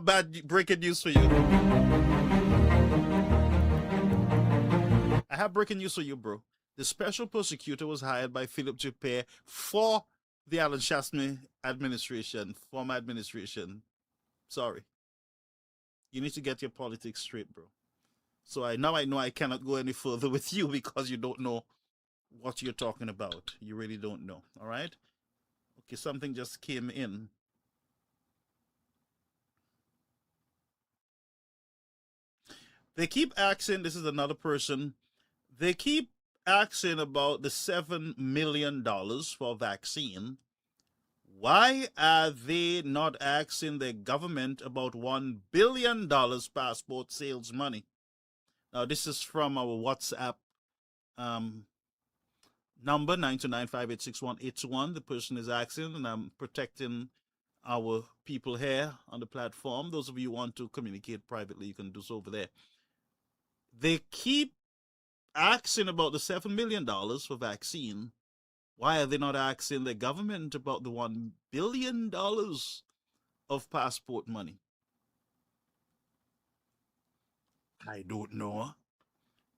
bad breaking news for you. I have breaking news for you, bro. The special prosecutor was hired by Philip J. for the Alan Chasney administration, former administration. Sorry. You need to get your politics straight, bro. So I know I cannot go any further with you because you don't know what you're talking about. You really don't know. All right? Okay, something just came in. They keep asking, this is another person, they keep asking about the $7 million for vaccine. Why are they not asking the government about $1 billion passport sales money? Now, this is from our WhatsApp number, 929-586-1821. The person is asking, and I'm protecting our people here on the platform. Those of you who want to communicate privately, you can do so over there. They keep asking about the $7 million for vaccine. Why are they not asking the government about the $1 billion of passport money? I don't know.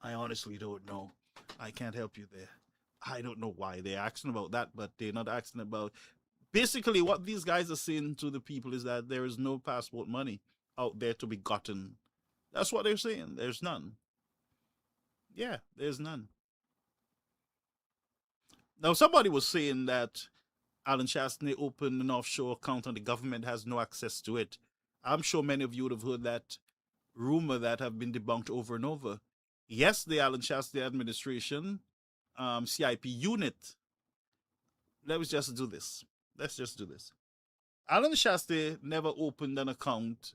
I honestly don't know. I can't help you there. I don't know why they're asking about that, but they're not asking about... Basically, what these guys are saying to the people is that there is no passport money out there to be gotten. That's what they're saying. There's none. Yeah, there's none. Now, somebody was saying that Alan Chasney opened an offshore account and the government has no access to it. I'm sure many of you would have heard that rumor that have been debunked over and over. Yes, the Alan Chasney administration, CIP unit. Let's just do this. Alan Chasney never opened an account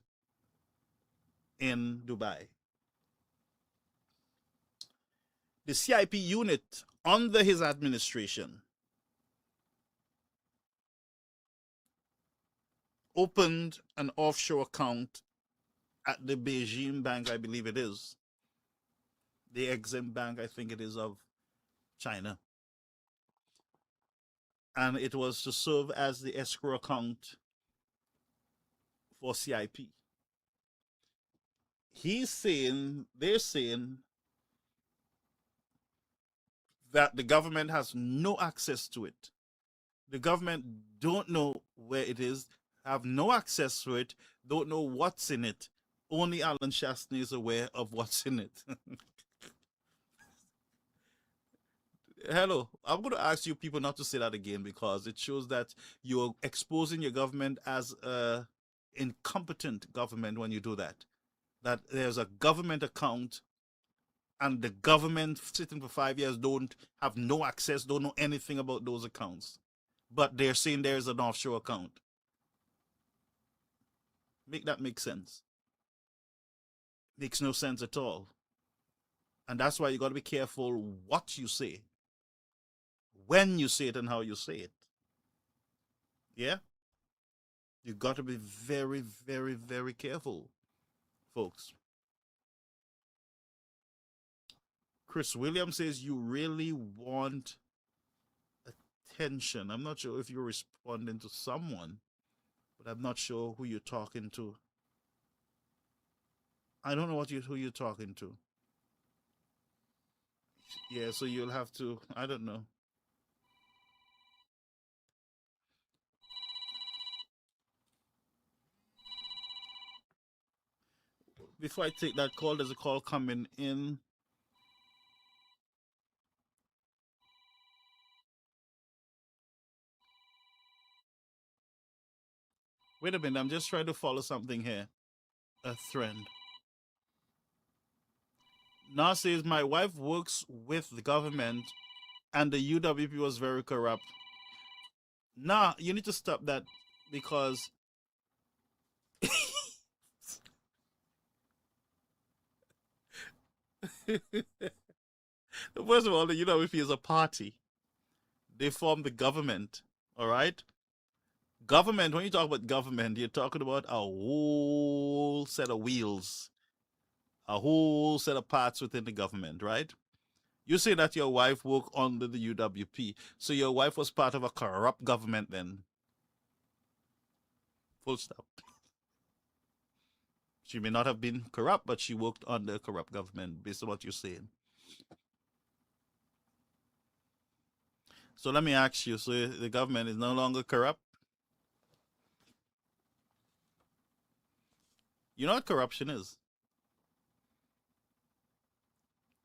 in Dubai. The CIP unit under his administration opened an offshore account at the Beijing Bank, I believe it is. The Exim Bank, I think it is, of China. and it was to serve as the escrow account for CIP. They're saying that the government has no access to it. The government don't know where it is, have no access to it, don't know what's in it. Only Alan Shastney is aware of what's in it. Hello, I'm going to ask you people not to say that again because it shows that you're exposing your government as a incompetent government when you do that. That there's a government account and the government sitting for 5 years don't have no access, don't know anything about those accounts. But they're saying there's an offshore account. Make that make sense. Makes no sense at all. And that's why you got to be careful what you say, when you say it, and how you say it. Yeah? You got to be very, very, very careful, folks. Chris Williams says you really want attention. I'm not sure if you're responding to someone, but I'm not sure who you're talking to. I don't know who you're talking to. Yeah, so you'll have to, I don't know. Before I take that call, there's a call coming in. Wait a minute, I'm just trying to follow something here. A thread. Now says my wife works with the government and the UWP was very corrupt. Nah, you need to stop that because first of all, the UWP is a party. They form the government, all right? Government, when you talk about government, you're talking about a whole set of wheels, a whole set of parts within the government, right? You say that your wife worked under the UWP, so your wife was part of a corrupt government then. Full stop. She may not have been corrupt, but she worked under a corrupt government, based on what you're saying. So let me ask you, so the government is no longer corrupt? You know what corruption is?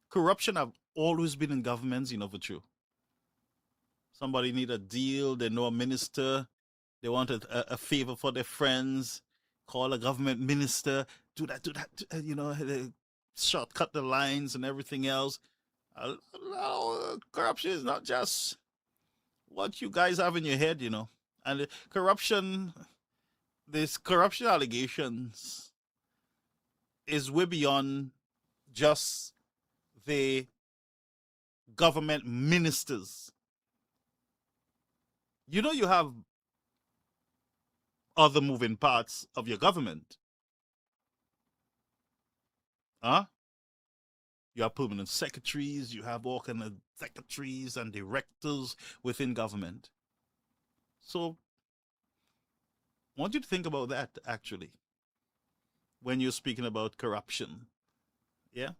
Corruption have always been in governments, you know, for true. Somebody need a deal, they know a minister, they want a favor for their friends, call a government minister, do that, you know, shortcut the lines and everything else. Corruption is not just what you guys have in your head, you know. And corruption, these corruption allegations is way beyond just the government ministers. You know, you have other moving parts of your government. Huh? You have permanent secretaries, you have all kind of secretaries and directors within government. So I want you to think about that, actually, when you're speaking about corruption. Yeah?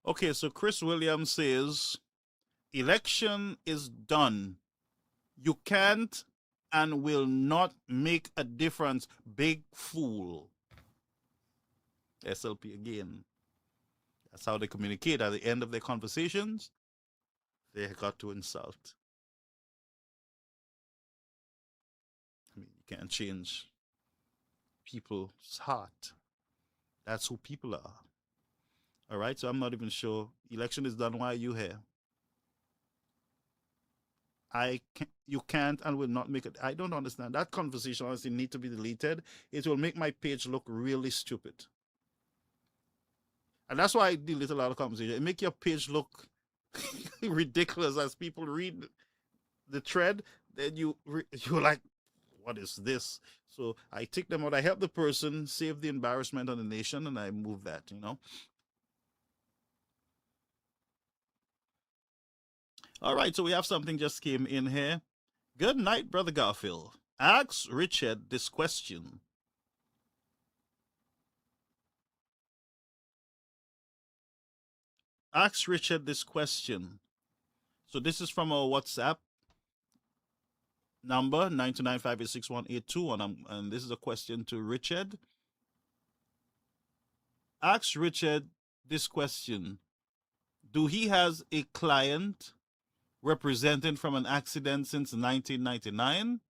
Okay, so Chris Williams says, election is done. You can't and will not make a difference. Big fool. SLP again. That's how they communicate. At the end of their conversations, they got to insult. I mean, you can't change people's heart. That's who people are. All right, so I'm not even sure. Election is done. Why are you here? You can't and will not make it. I don't understand. That conversation honestly need to be deleted. It will make my page look really stupid. And that's why I delete a lot of conversation. It make your page look ridiculous as people read the thread. Then you're like, what is this? So I take them out. I help the person, save the embarrassment on the nation, and I move that, you know. All right, so we have something just came in here. Good night, Brother Garfield. Ask Richard this question. Ask Richard this question. So this is from our WhatsApp number 929586182, and this is a question to Richard. Ask Richard this question. Do he has a client representing from an accident since 1999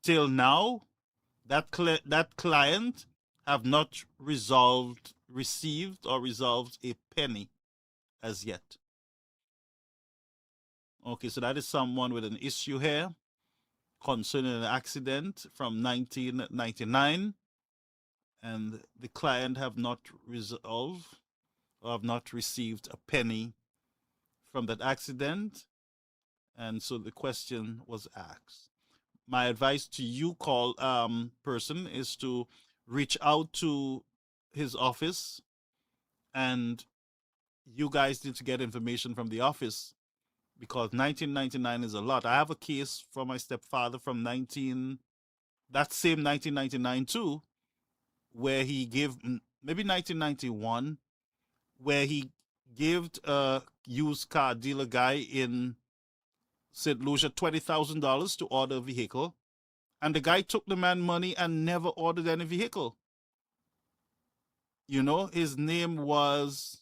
till now? That client have not received a penny as yet. Okay, so that is someone with an issue here concerning an accident from 1999, and the client have not resolved or have not received a penny from that accident, and so the question was asked. My advice to you, person, is to reach out to his office, and you guys need to get information from the office, because 1999 is a lot. I have a case from my stepfather from that same 1999 too, where he gave, maybe 1991, where he gave a used car dealer guy in St. Lucia $20,000 to order a vehicle, and the guy took the man money and never ordered any vehicle. You know, his name was,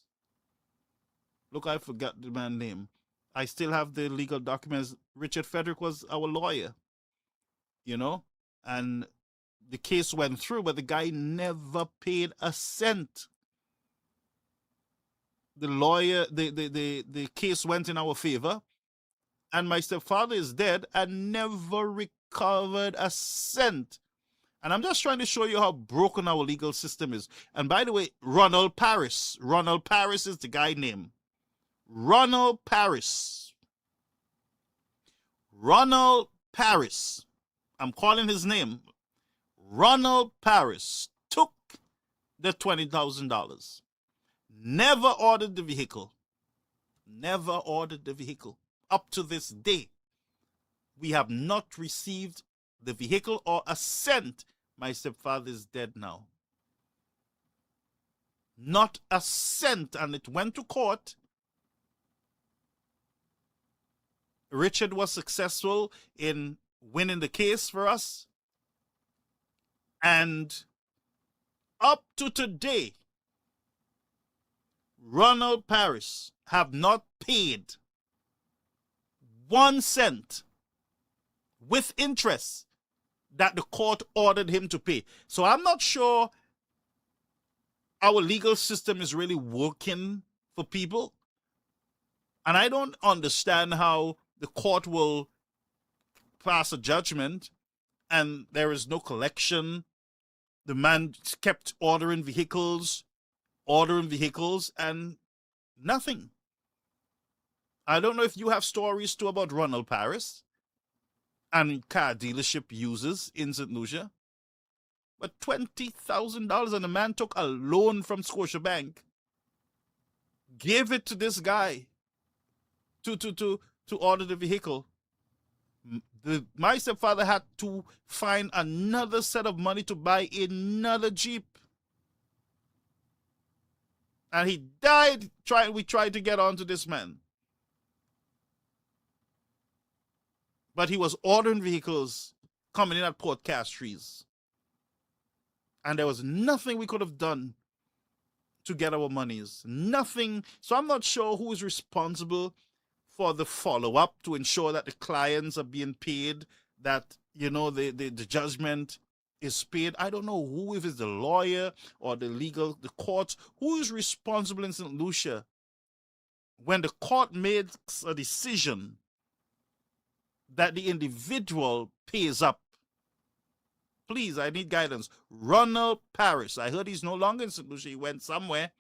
look, I forgot the man's name. I still have the legal documents. Richard Frederick was our lawyer, you know, and the case went through, but the guy never paid a cent. The lawyer, the case went in our favor, and my stepfather is dead and never recovered a cent. And I'm just trying to show you how broken our legal system is. And by the way, Ronald Paris is the guy name. Ronald Paris. I'm calling his name. Ronald Paris took the $20,000. Never ordered the vehicle. Up to this day, we have not received the vehicle or a cent. My stepfather is dead now. Not a cent, and it went to court. Richard was successful in winning the case for us. And up to today, Ronald Paris have not paid 1 cent with interest that the court ordered him to pay. So I'm not sure our legal system is really working for people. And I don't understand how the court will pass a judgment and there is no collection. The man kept ordering vehicles, and nothing. I don't know if you have stories too about Ronald Paris and car dealership users in St. Lucia. But $20,000, and the man took a loan from Scotiabank, gave it to this guy to order the vehicle. My stepfather had to find another set of money to buy another Jeep. And he died we tried to get onto this man. But he was ordering vehicles coming in at Port Castries. And there was nothing we could have done to get our monies. Nothing. So I'm not sure who is responsible for the follow-up to ensure that the clients are being paid, that, you know, the judgment is paid. I don't know who, if it's the lawyer or the courts, who is responsible in St. Lucia when the court makes a decision that the individual pays up. Please, I need guidance. Ronald Paris. I heard he's no longer in St. Lucia. He went somewhere,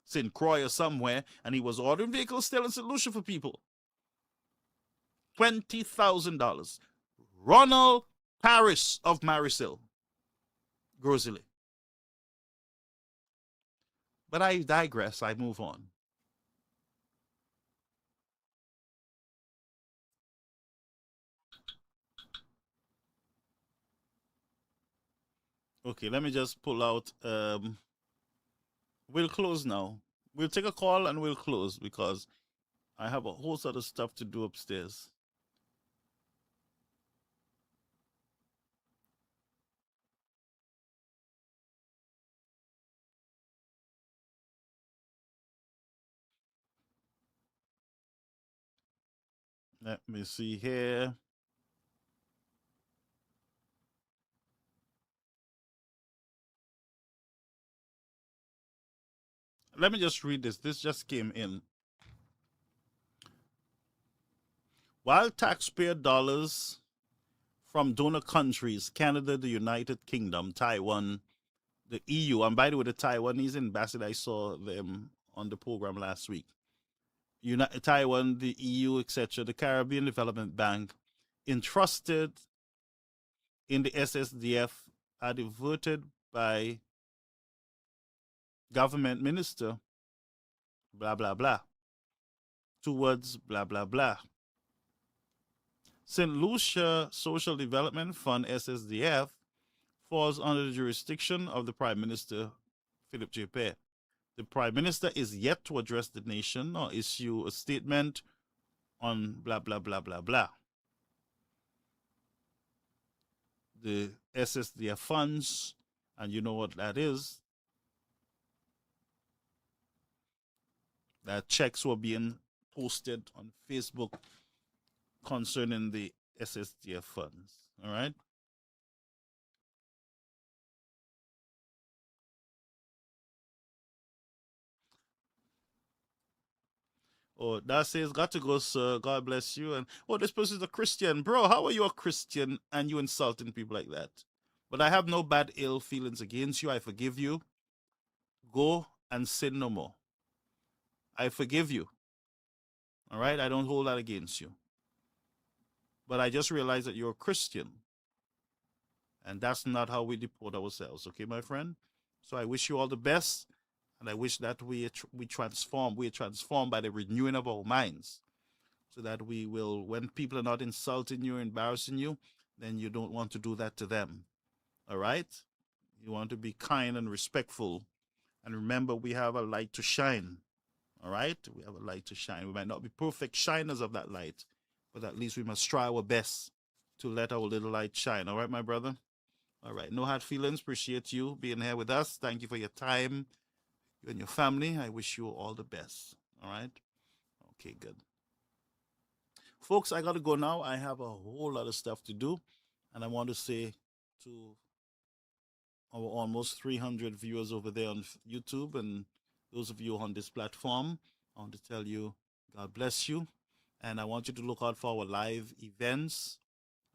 St. Croix or somewhere, and he was ordering vehicles still in St. Lucia for people. $20,000. Ronald Paris of Marisil, Grosley. But I digress. I move on. Okay, let me just pull out. We'll close now. We'll take a call and we'll close because I have a whole sort of stuff to do upstairs. Let me see here. Let me just read this. This just came in. While taxpayer dollars from donor countries, Canada, the United Kingdom, Taiwan, the EU, and by the way, the Taiwanese ambassador, I saw them on the program last week. Taiwan, the EU, etc., the Caribbean Development Bank, entrusted in the SSDF are diverted by government minister, blah, blah, blah, towards blah, blah, blah. St. Lucia Social Development Fund, SSDF, falls under the jurisdiction of the Prime Minister, Philip J. Perry. The Prime Minister is yet to address the nation or issue a statement on blah, blah, blah, blah, blah. The SSDF funds, and you know what that is, that checks were being posted on Facebook concerning the SSDF funds. All right. Oh, that says, got to go, sir. God bless you. And oh, this person's a Christian. Bro, how are you a Christian and you insulting people like that? But I have no bad ill feelings against you. I forgive you. Go and sin no more. I forgive you. All right? I don't hold that against you. But I just realized that you're a Christian. And that's not how we deport ourselves. Okay, my friend? So I wish you all the best. And I wish that we are transformed by the renewing of our minds. So that we will, when people are not insulting you, embarrassing you, then you don't want to do that to them. All right? You want to be kind and respectful. And remember, we have a light to shine. All right? We have a light to shine. We might not be perfect shiners of that light, but at least we must try our best to let our little light shine. All right, my brother? All right. No hard feelings. Appreciate you being here with us. Thank you for your time. You and your family. I wish you all the best. All right? Okay, good. Folks, I got to go now. I have a whole lot of stuff to do. And I want to say to our almost 300 viewers over there on YouTube and those of you on this platform, I want to tell you, God bless you. And I want you to look out for our live events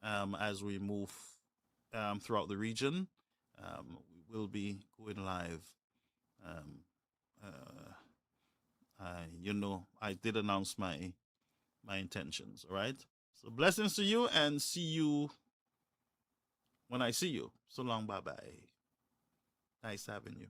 as we move throughout the region. We will be going live. I did announce my intentions, all right? So blessings to you and see you when I see you. So long, bye-bye. Nice having you.